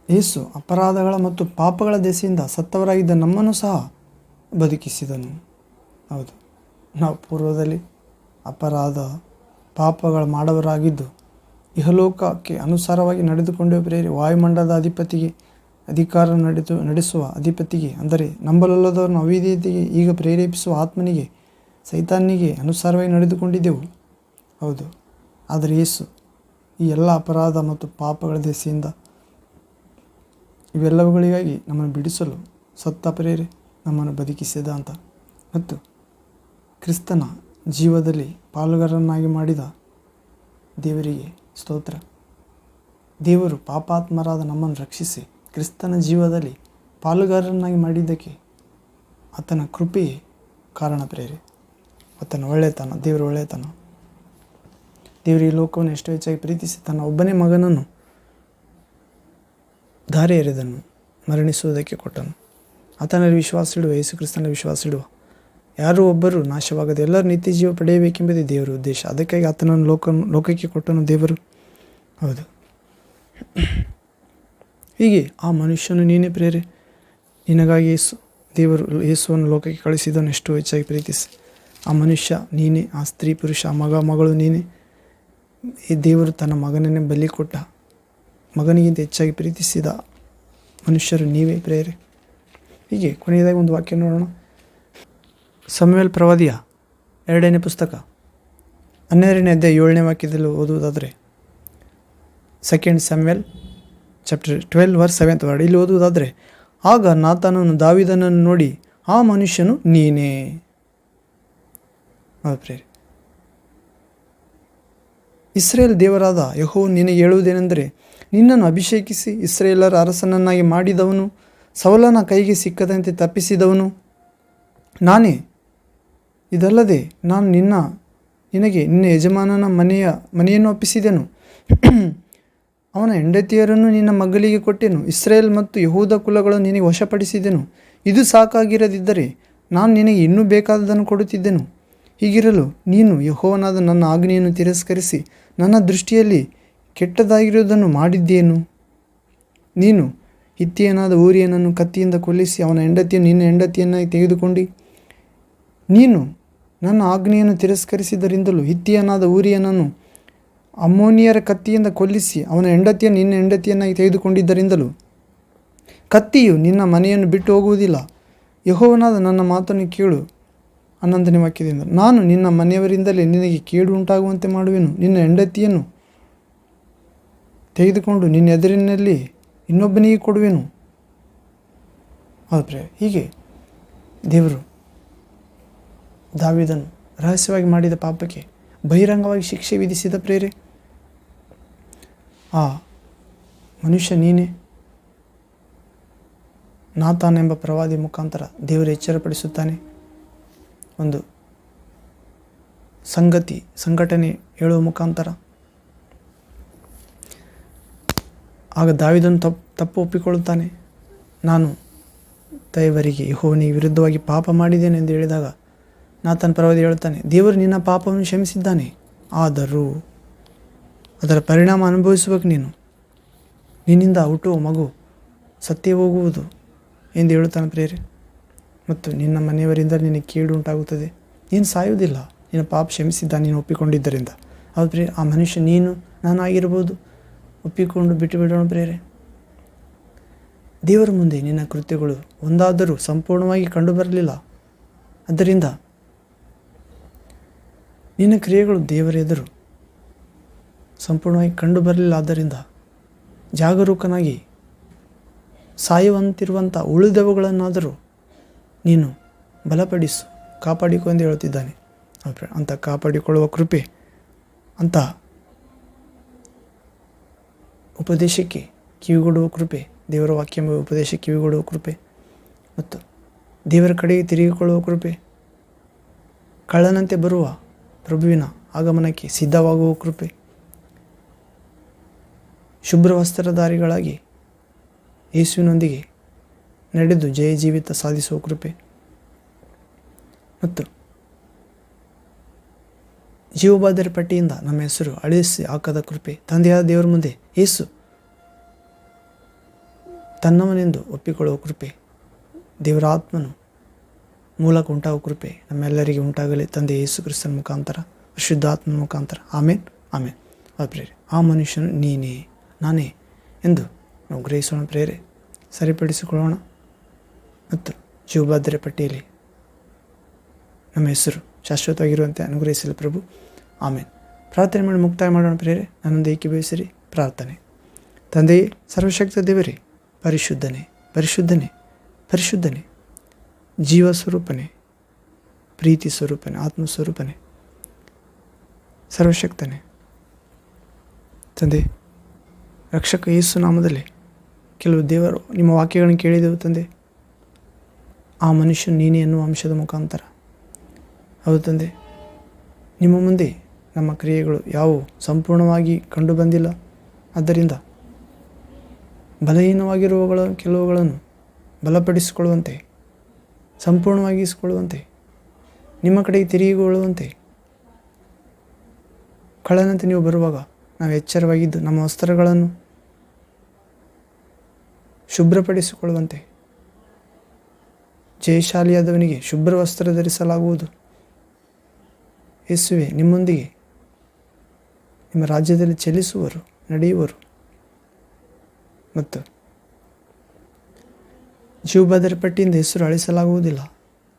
ಯೇಸು ಅಪರಾಧಗಳ ಮತ್ತು ಪಾಪಗಳ ದೆಸೆಯಿಂದ ಸತ್ತವರಾಗಿದ್ದ ನಮ್ಮನ್ನು ಸಹ ಬದುಕಿಸಿದನು. ಹೌದು, ನಾವು ಪೂರ್ವದಲ್ಲಿ ಅಪರಾಧ ಪಾಪಗಳು ಮಾಡವರಾಗಿದ್ದು ಇಹಲೋಕಕ್ಕೆ ಅನುಸಾರವಾಗಿ ನಡೆದುಕೊಂಡೇವೆ ಪ್ರೇರೆ. ವಾಯುಮಂಡಲದ ಅಧಿಪತಿಗೆ ಅಧಿಕಾರ ನಡೆಸುವ ಅಧಿಪತಿಗೆ, ಅಂದರೆ ನಂಬಲಲ್ಲದವರನ್ನು ಅವಿಧೇಯತೆಗೆ ಈಗ ಪ್ರೇರೇಪಿಸುವ ಆತ್ಮನಿಗೆ, ಸೈತಾನಿಗೆ ಅನುಸಾರವಾಗಿ ನಡೆದುಕೊಂಡಿದ್ದೆವು. ಹೌದು, ಆದರೆ ಯೇಸು ಈ ಎಲ್ಲ ಅಪರಾಧ ಮತ್ತು ಪಾಪಗಳ ದೆಸೆಯಿಂದ ಇವೆಲ್ಲವುಗಳಿಗಾಗಿ ನಮ್ಮನ್ನು ಬಿಡಿಸಲು ಸತ್ತ ಪ್ರೇರೆ, ನಮ್ಮನ್ನು ಬದುಕಿಸಿದ ಅಂತ ಮತ್ತು ಕ್ರಿಸ್ತನ ಜೀವದಲ್ಲಿ ಪಾಲುಗಾರರನ್ನಾಗಿ ಮಾಡಿದ ದೇವರಿಗೆ ಸ್ತೋತ್ರ. ದೇವರು ಪಾಪಾತ್ಮರಾದ ನಮ್ಮನ್ನು ರಕ್ಷಿಸಿ ಕ್ರಿಸ್ತನ ಜೀವದಲ್ಲಿ ಪಾಲುಗಾರರನ್ನಾಗಿ ಮಾಡಿದ್ದಕ್ಕೆ ಆತನ ಕೃಪೆಯೇ ಕಾರಣ ಪ್ರೇರೆ. ಆತನ ಒಳ್ಳೆಯತನ, ದೇವರ ಒಳ್ಳೆಯತನ. ದೇವರು ಈ ಲೋಕವನ್ನು ಎಷ್ಟು ಹೆಚ್ಚಾಗಿ ಪ್ರೀತಿಸಿ ತನ್ನ ಒಬ್ಬನೇ ಮಗನನ್ನು ಧಾರೆ ಎರೆದನು, ಮರಣಿಸುವುದಕ್ಕೆ ಕೊಟ್ಟನು. ಆತನಲ್ಲಿ ವಿಶ್ವಾಸ ಇಡುವ, ಯೇಸು ಕ್ರಿಸ್ತನಲ್ಲಿ ವಿಶ್ವಾಸ ಇಡುವ ಯಾರೂ ಒಬ್ಬರು ನಾಶವಾಗದೆ ಎಲ್ಲರೂ ನಿತ್ಯ ಜೀವ ಪಡೆಯಬೇಕೆಂಬುದೇ ದೇವರ ಉದ್ದೇಶ. ಅದಕ್ಕಾಗಿ ಆತನನ್ನು ಲೋಕಕ್ಕೆ ಕೊಟ್ಟನು ದೇವರು. ಹೌದು, ಹೀಗೆ ಆ ಮನುಷ್ಯನು ನೀನೇ ಪ್ರೇರೆ. ನಿನಗಾಗಿ ದೇವರು ಯೇಸುವನ್ನು ಲೋಕಕ್ಕೆ ಕಳಿಸಿದನು ಎಷ್ಟು ಹೆಚ್ಚಾಗಿ ಪ್ರೀತಿಸಿ. ಆ ಮನುಷ್ಯ ನೀನೇ, ಆ ಸ್ತ್ರೀ ಪುರುಷ, ಆ ಮಗಳು ನೀನೇ. ಈ ದೇವರು ತನ್ನ ಮಗನನ್ನೇ ಬಲಿ ಕೊಟ್ಟ, ಮಗನಿಗಿಂತ ಹೆಚ್ಚಾಗಿ ಪ್ರೀತಿಸಿದ ಮನುಷ್ಯರು ನೀವೇ ಪ್ರೇರೆ. ಹೀಗೆ ಕೊನೆಯದಾಗಿ ಒಂದು ವಾಕ್ಯ ನೋಡೋಣ. ಸಮುವೇಲ್ ಪ್ರವಾದಿಯ 2ನೇ ಪುಸ್ತಕ 12ನೇ ಅಧ್ಯಾಯ 7ನೇ ವಾಕ್ಯದಲ್ಲಿ ಓದುವುದಾದರೆ, 2 ಸಮುವೇಲ್ ಚಾಪ್ಟರ್ 12 ವರ್ಸ್ 7 ಇಲ್ಲಿ ಓದುವುದಾದರೆ, ಆಗ ನಾತಾನನು ದಾವೀದನನ್ನು ನೋಡಿ, ಆ ಮನುಷ್ಯನು ನೀನೇ. ಹೌದು ಪ್ರೇರೆ, ಇಸ್ರೇಲ್ ದೇವರಾದ ಯೆಹೋವನು ನಿನಗೆ ಹೇಳುವುದೇನೆಂದರೆ, ನಿನ್ನನ್ನು ಅಭಿಷೇಕಿಸಿ ಇಸ್ರೇಲರ ಅರಸನನ್ನಾಗಿ ಮಾಡಿದವನು, ಸೌಲನ ಕೈಗೆ ಸಿಕ್ಕದಂತೆ ತಪ್ಪಿಸಿದವನು ನಾನೇ. ಇದಲ್ಲದೆ ನಾನು ನಿನಗೆ ನಿನ್ನ ಯಜಮಾನನ ಮನೆಯನ್ನು ಒಪ್ಪಿಸಿದೆನು, ಅವನ ಹೆಂಡತಿಯರನ್ನು ನಿನ್ನ ಮಗಳಿಗೆ ಕೊಟ್ಟೆನು, ಇಸ್ರೇಲ್ ಮತ್ತು ಯಹೂದ ಕುಲಗಳನ್ನು ನಿನಗೆ ವಶಪಡಿಸಿದೆನು. ಇದು ಸಾಕಾಗಿರದಿದ್ದರೆ ನಾನು ನಿನಗೆ ಇನ್ನೂ ಬೇಕಾದದನ್ನು ಕೊಡುತ್ತಿದ್ದೆನು. ಹೀಗಿರಲು ನೀನು ಯೆಹೋವನಾದ ನನ್ನ ಆಜ್ಞೆಯನ್ನು ತಿರಸ್ಕರಿಸಿ ನನ್ನ ದೃಷ್ಟಿಯಲ್ಲಿ ಕೆಟ್ಟದಾಗಿರುವುದನ್ನು ಮಾಡಿದ್ದೇನು. ನೀನು ಹಿತ್ತಿಯನಾದ ಊರಿಯನನ್ನು ಕತ್ತಿಯಿಂದ ಕೊಲ್ಲಿಸಿ ಅವನ ಹೆಂಡತಿಯನ್ನು ನಿನ್ನ ಹೆಂಡತಿಯನ್ನಾಗಿ ತೆಗೆದುಕೊಂಡು, ನೀನು ನನ್ನ ಆಜ್ಞೆಯನ್ನು ತಿರಸ್ಕರಿಸಿದರಿಂದಲೂ ಹಿತ್ತಿಯನಾದ ಊರಿಯನನ್ನು ಅಮ್ಮೋನಿಯರ ಕತ್ತಿಯಿಂದ ಕೊಲ್ಲಿಸಿ ಅವನ ಹೆಂಡತಿಯನ್ನು ನಿನ್ನ ಹೆಂಡತಿಯನ್ನಾಗಿ ತೆಗೆದುಕೊಂಡಿದ್ದರಿಂದಲೂ ಕತ್ತಿಯು ನಿನ್ನ ಮನೆಯನ್ನು ಬಿಟ್ಟು ಹೋಗುವುದಿಲ್ಲ. ಯೆಹೋವನಾದ ನನ್ನ ಮಾತನ್ನು ಕೇಳು, 11ನೇ ವಾಕ್ಯದಿಂದ, ನಾನು ನಿನ್ನ ಮನೆಯವರಿಂದಲೇ ನಿನಗೆ ಕೇಡು ಉಂಟಾಗುವಂತೆ ಮಾಡುವೆನು, ನಿನ್ನ ಹೆಂಡತಿಯನ್ನು ತೆಗೆದುಕೊಂಡು ನಿನ್ನ ಎದುರಿನಲ್ಲಿ ಇನ್ನೊಬ್ಬನಿಗೆ ಕೊಡುವೆನು. ಹೌದು, ಹೀಗೆ ದೇವರು ದಾವೀದನು ರಹಸ್ಯವಾಗಿ ಮಾಡಿದ ಪಾಪಕ್ಕೆ ಬಹಿರಂಗವಾಗಿ ಶಿಕ್ಷೆ ವಿಧಿಸಿದ ಪ್ರೇರೆ. ಆ ಮನುಷ್ಯ ನೀನೇ. ನಾತಾನ್ ಎಂಬ ಪ್ರವಾದಿ ಮುಖಾಂತರ ದೇವರು ಎಚ್ಚರಪಡಿಸುತ್ತಾನೆ. ಒಂದು ಸಂಘಟನೆ ಹೇಳುವ ಮುಖಾಂತರ. ಆಗ ದಾವೀದನು ತಪ್ಪು ಒಪ್ಪಿಕೊಳ್ಳುತ್ತಾನೆ. ನಾನು ದೇವರಿಗೆ ಯೆಹೋವನಿಗೆ ವಿರುದ್ಧವಾಗಿ ಪಾಪ ಮಾಡಿದ್ದೇನೆ ಎಂದು ಹೇಳಿದಾಗ ನಾತಾನ್ ಪ್ರವಾದಿ ಹೇಳುತ್ತಾನೆ, ದೇವರು ನಿನ್ನ ಪಾಪವನ್ನು ಕ್ಷಮಿಸಿದ್ದಾನೆ, ಆದರೂ ಅದರ ಪರಿಣಾಮ ಅನುಭವಿಸಬೇಕು ನೀನು. ನಿನ್ನಿಂದ ಹುಟ್ಟುವ ಮಗು ಸತ್ತೇ ಹೋಗುವುದು ಎಂದು ಹೇಳುತ್ತಾನೆ ಪ್ರೇರೆ. ಮತ್ತು ನಿನ್ನ ಮನೆಯವರಿಂದ ನಿನಗೆ ಕೇಡು ಉಂಟಾಗುತ್ತದೆ. ನೀನು ಸಾಯುವುದಿಲ್ಲ, ನಿನ್ನ ಪಾಪ ಕ್ಷಮಿಸಿದ್ದಾನೆ ನೀನು ಒಪ್ಪಿಕೊಂಡಿದ್ದರಿಂದ. ಹೌದು ಪ್ರೇರೆ, ಆ ಮನುಷ್ಯ ನೀನು ನಾನು ಆಗಿರ್ಬೋದು. ಒಪ್ಪಿಕೊಂಡು ಬಿಟ್ಟು ಬಿಡೋಣ ಪ್ರೇರೆ. ದೇವರ ಮುಂದೆ ನಿನ್ನ ಕೃತ್ಯಗಳು ಒಂದಾದರೂ ಸಂಪೂರ್ಣವಾಗಿ ಕಂಡುಬರಲಿಲ್ಲ. ಆದ್ದರಿಂದ ನಿನ್ನ ಕ್ರಿಯೆಗಳು ದೇವರ ಎದುರು ಸಂಪೂರ್ಣವಾಗಿ ಕಂಡುಬರಲಿಲ್ಲ. ಆದ್ದರಿಂದ ಜಾಗರೂಕನಾಗಿ ಸಾಯುವಂತಿರುವಂಥ ಉಳಿದವುಗಳನ್ನಾದರೂ ನೀನು ಬಲಪಡಿಸು, ಕಾಪಾಡಿಕೊ ಎಂದು ಹೇಳುತ್ತಿದ್ದಾನೆ. ಅಂಥ ಕಾಪಾಡಿಕೊಳ್ಳುವ ಕೃಪೆ, ಅಂಥ ಉಪದೇಶಕ್ಕೆ ಕಿವಿಗೊಡುವ ಕೃಪೆ, ದೇವರ ವಾಕ್ಯ ಉಪದೇಶಕ್ಕೆ ಕಿವಿಗೊಡುವ ಕೃಪೆ ಮತ್ತು ದೇವರ ಕಡೆಗೆ ತಿರುಗಿಕೊಳ್ಳುವ ಕೃಪೆ, ಕಳ್ಳನಂತೆ ಬರುವ ಪ್ರಭುವಿನ ಆಗಮನಕ್ಕೆ ಸಿದ್ಧವಾಗುವ ಕೃಪೆ, ಶುಭ್ರ ವಸ್ತ್ರಧಾರಿಗಳಾಗಿ ಯೇಸುವಿನೊಂದಿಗೆ ನಡೆದು ಜಯ ಜೀವಿತ ಸಾಧಿಸುವ ಕೃಪೆ ಮತ್ತು ಜೀವಬಾಧ್ಯರ ಪಟ್ಟಿಯಿಂದ ನಮ್ಮ ಹೆಸರು ಅಳಿಸಿ ಹಾಕದ ಕೃಪೆ, ತಂದೆಯಾದ ದೇವರ ಮುಂದೆ ಯೇಸು ತನ್ನವನೆಂದು ಒಪ್ಪಿಕೊಳ್ಳುವ ಕೃಪೆ, ದೇವರ ಆತ್ಮನು ಮೂಲಕ ಉಂಟಾಗುವ ಕೃಪೆ ನಮ್ಮೆಲ್ಲರಿಗೆ ಉಂಟಾಗಲಿ ತಂದೆ ಯೇಸು ಕ್ರಿಸ್ತನ ಮುಖಾಂತರ, ಶುದ್ಧಾತ್ಮನ ಮುಖಾಂತರ. ಆಮೇನ್ ಆಮೇನ್. ಪ್ರೇರೆ, ಆ ಮನುಷ್ಯನು ನೀನೇ ನಾನೇ ಎಂದು ನಾವು ಗ್ರಹಿಸೋಣ ಪ್ರೇರೆ, ಸರಿಪಡಿಸಿಕೊಳ್ಳೋಣ ಮತ್ತು ಜೀವಬಾಧ್ಯರ ಪಟ್ಟಿಯಲ್ಲಿ ನಮ್ಮ ಹೆಸರು ಶಾಶ್ವತವಾಗಿರುವಂತೆ ಅನುಗ್ರಹಿಸಲಿ ಪ್ರಭು. ಆಮೇನ್. ಪ್ರಾರ್ಥನೆ ಮಾಡಿ ಮುಕ್ತಾಯ ಮಾಡೋಣ ಪ್ರೇರೆ. ನನ್ನೊಂದು ಏಕೀಭವಿಸಿರಿ. ಪ್ರಾರ್ಥನೆ. ತಂದೆಯೇ, ಸರ್ವಶಕ್ತ ದೇವರೇ, ಪರಿಶುದ್ಧನೇ ಪರಿಶುದ್ಧನೇ ಪರಿಶುದ್ಧನೇ, ಜೀವ ಸ್ವರೂಪನೇ, ಪ್ರೀತಿ ಸ್ವರೂಪನೇ, ಆತ್ಮಸ್ವರೂಪನೇ, ಸರ್ವಶಕ್ತನೇ ತಂದೆ, ರಕ್ಷಕ ಯೇಸು ನಾಮದಲ್ಲಿ ಕೆಲವು ದೇವರು ನಿಮ್ಮ ವಾಕ್ಯಗಳನ್ನು ಕೇಳಿದೆವು ತಂದೆ. ಆ ಮನುಷ್ಯನು ನೀನೇ ಎನ್ನುವ ಅಂಶದ ಮುಖಾಂತರ. ಹೌದು ತಂದೆ, ನಿಮ್ಮ ಮುಂದೆ ನಮ್ಮ ಕ್ರಿಯೆಗಳು ಯಾವುವು ಸಂಪೂರ್ಣವಾಗಿ ಕಂಡು ಬಂದಿಲ್ಲ. ಆದ್ದರಿಂದ ಬಲಹೀನವಾಗಿರುವಗಳ ಕೆಲವುಗಳನ್ನು ಬಲಪಡಿಸಿಕೊಳ್ಳುವಂತೆ, ಸಂಪೂರ್ಣವಾಗಿಸಿಕೊಳ್ಳುವಂತೆ, ನಿಮ್ಮ ಕಡೆಗೆ ತಿರುಗಿಕೊಳ್ಳುವಂತೆ, ಕಳ್ಳನಂತೆ ನೀವು ಬರುವಾಗ ನಾವು ಎಚ್ಚರವಾಗಿದ್ದು ನಮ್ಮ ವಸ್ತ್ರಗಳನ್ನು ಶುಭ್ರಪಡಿಸಿಕೊಳ್ಳುವಂತೆ, ಜಯಶಾಲಿಯಾದವನಿಗೆ ಶುಭ್ರ ವಸ್ತ್ರ ಧರಿಸಲಾಗುವುದು. ಯೇಸುವೆ, ನಿಮ್ಮೊಂದಿಗೆ ನಿಮ್ಮ ರಾಜ್ಯದಲ್ಲಿ ಚಲಿಸುವರು, ನಡೆಯುವರು ಮತ್ತು ಜೀವಬಾಧ್ಯರ ಪಟ್ಟಿಯಿಂದ ಹೆಸರು ಅಳಿಸಲಾಗುವುದಿಲ್ಲ.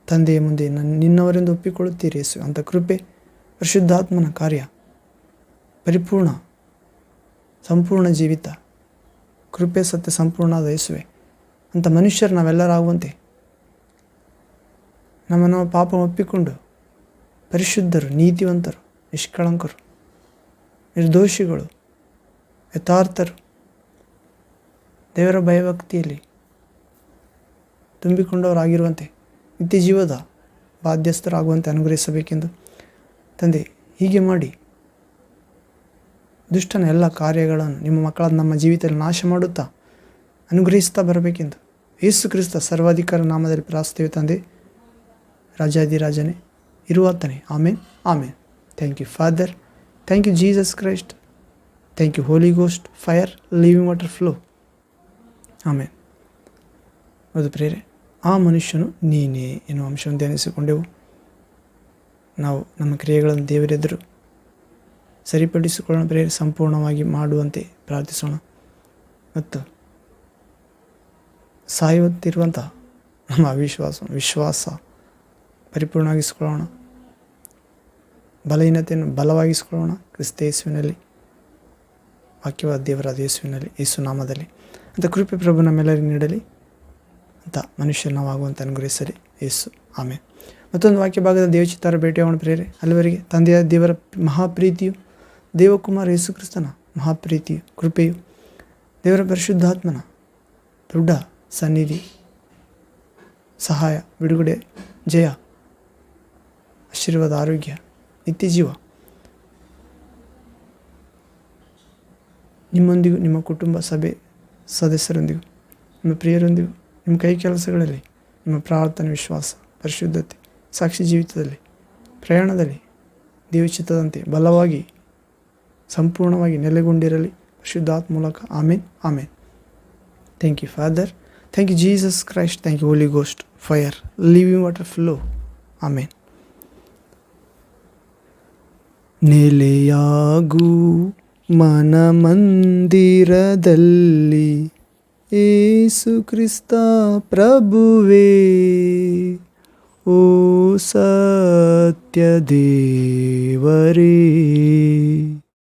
ತಂದೆಯ ಮುಂದೆ ನಿನ್ನವರೆಂದು ಒಪ್ಪಿಕೊಳ್ಳುತ್ತೀರಿ ಯೇಸು. ಅಂಥ ಕೃಪೆ, ಪರಿಶುದ್ಧಾತ್ಮನ ಕಾರ್ಯ, ಪರಿಪೂರ್ಣ ಸಂಪೂರ್ಣ ಜೀವಿತ ಕೃಪೆ ಸತ್ಯ ಸಂಪೂರ್ಣವಾದ ಯೇಸುವೆ, ಅಂಥ ಮನುಷ್ಯರು ನಾವೆಲ್ಲರಾಗುವಂತೆ ನಮ್ಮ ಪಾಪ ಒಪ್ಪಿಕೊಂಡು ಪರಿಶುದ್ಧರು, ನೀತಿವಂತರು, ನಿಷ್ಕಳಂಕರು, ನಿರ್ದೋಷಿಗಳು, ಯಥಾರ್ಥರು, ದೇವರ ಭಯಭಕ್ತಿಯಲ್ಲಿ ತುಂಬಿಕೊಂಡವರಾಗಿರುವಂತೆ ನಿತ್ಯ ಜೀವದ ಬಾಧ್ಯಸ್ಥರಾಗುವಂತೆ ಅನುಗ್ರಹಿಸಬೇಕೆಂದು ತಂದೆ, ಹೀಗೆ ಮಾಡಿ ದುಷ್ಟನ ಎಲ್ಲ ಕಾರ್ಯಗಳನ್ನು ನಿಮ್ಮ ಮಕ್ಕಳಾದ ನಮ್ಮ ಜೀವಿತದಲ್ಲಿ ನಾಶ ಮಾಡುತ್ತಾ ಅನುಗ್ರಹಿಸ್ತಾ ಬರಬೇಕೆಂದು ಯೇಸು ಕ್ರಿಸ್ತ ಸರ್ವಾಧಿಕಾರ ನಾಮದಲ್ಲಿ ಪ್ರಾರ್ಥಿಸುತ್ತೇವೆ ತಂದೆ, ರಾಜಾದಿರಾಜನೇ, ಇರುವಾತನೇ. Amen amen. Thank you father, thank you Jesus Christ, thank you Holy Ghost, fire, living water flow. Amen. ಹೌದು ಪ್ರೇರೆ, ಆ ಮನುಷ್ಯನು ನೀನೇ ಎನ್ನುವ ಅಂಶವನ್ನು ಧ್ಯಾನಿಸಿಕೊಂಡೆವು. ನಾವು ನಮ್ಮ ಕ್ರಿಯೆಗಳನ್ನು ದೇವರೆದುರು ಸರಿಪಡಿಸಿಕೊಳ್ಳೋಣ ಪ್ರೇರೆ, ಸಂಪೂರ್ಣವಾಗಿ ಮಾಡುವಂತೆ ಪ್ರಾರ್ಥಿಸೋಣ ಮತ್ತು ಸಾಯುತ್ತಿರುವಂಥ ನಮ್ಮ ವಿಶ್ವಾಸ ಪರಿಪೂರ್ಣವಾಗಿಸ್ಕೊಳ್ಳೋಣ, ಬಲಹೀನತೆಯನ್ನು ಬಲವಾಗಿಸ್ಕೊಳ್ಳೋಣ. ಕ್ರಿಸ್ತ ಯೇಸುವಿನಲ್ಲಿ, ವಾಕ್ಯವಾದ ದೇವರಾದ ಯೇಸುವಿನಲ್ಲಿ, ಯೇಸು ನಾಮದಲ್ಲಿ ಅಂತ ಕೃಪೆ ಪ್ರಭು ನಮ್ಮೆಲ್ಲರಿಗೂ ನೀಡಲಿ ಅಂತ ಮನುಷ್ಯರು ನಾವು ಆಗುವಂತ ಅನುಗ್ರಹಿಸಲಿ. ಯೇಸು ಆಮೇಲೆ ಮತ್ತೊಂದು ವಾಕ್ಯ ಭಾಗದ ದೇವಚಿತ್ತಾರ ಭೇಟಿಯಾಗೋಣ ಪ್ರೇರೆ. ಅಲ್ಲಿವರೆಗೆ ತಂದೆಯಾದ ದೇವರ ಮಹಾಪ್ರೀತಿಯು, ದೇವಕುಮಾರ ಯೇಸು ಕ್ರಿಸ್ತನ ಮಹಾಪ್ರೀತಿಯು, ಕೃಪೆಯು, ದೇವರ ಪರಿಶುದ್ಧಾತ್ಮನ ದೊಡ್ಡ ಸನ್ನಿಧಿ, ಸಹಾಯ, ಬಿಡುಗಡೆ, ಜಯ, ಆಶೀರ್ವಾದ, ಆರೋಗ್ಯ, ನಿತ್ಯ ಜೀವ ನಿಮ್ಮೊಂದಿಗೂ, ನಿಮ್ಮ ಕುಟುಂಬ ಸಭೆ ಸದಸ್ಯರೊಂದಿಗೂ, ನಿಮ್ಮ ಪ್ರಿಯರೊಂದಿಗೂ, ನಿಮ್ಮ ಕೈ ಕೆಲಸಗಳಲ್ಲಿ, ನಿಮ್ಮ ಪ್ರಾರ್ಥನೆ, ವಿಶ್ವಾಸ, ಪರಿಶುದ್ಧತೆ, ಸಾಕ್ಷಿ ಜೀವಿತದಲ್ಲಿ, ಪ್ರಯಾಣದಲ್ಲಿ ದೇವಚಿತ್ತದಂತೆ ಬಲವಾಗಿ ಸಂಪೂರ್ಣವಾಗಿ ನೆಲೆಗೊಂಡಿರಲಿ ಪರಿಶುದ್ಧಾತ್ಮ ಮೂಲಕ. Amen, amen. Thank you father, thank you Jesus Christ, thank you Holy Ghost, fire, living water flow. Amen. ನೆಲೆಯಾಗು ಮನ ಮಂದಿರದಲ್ಲಿ ಯೇಸು ಕ್ರಿಸ್ತ ಪ್ರಭುವೇ, ಓ ಸತ್ಯ ದೇವರೇ.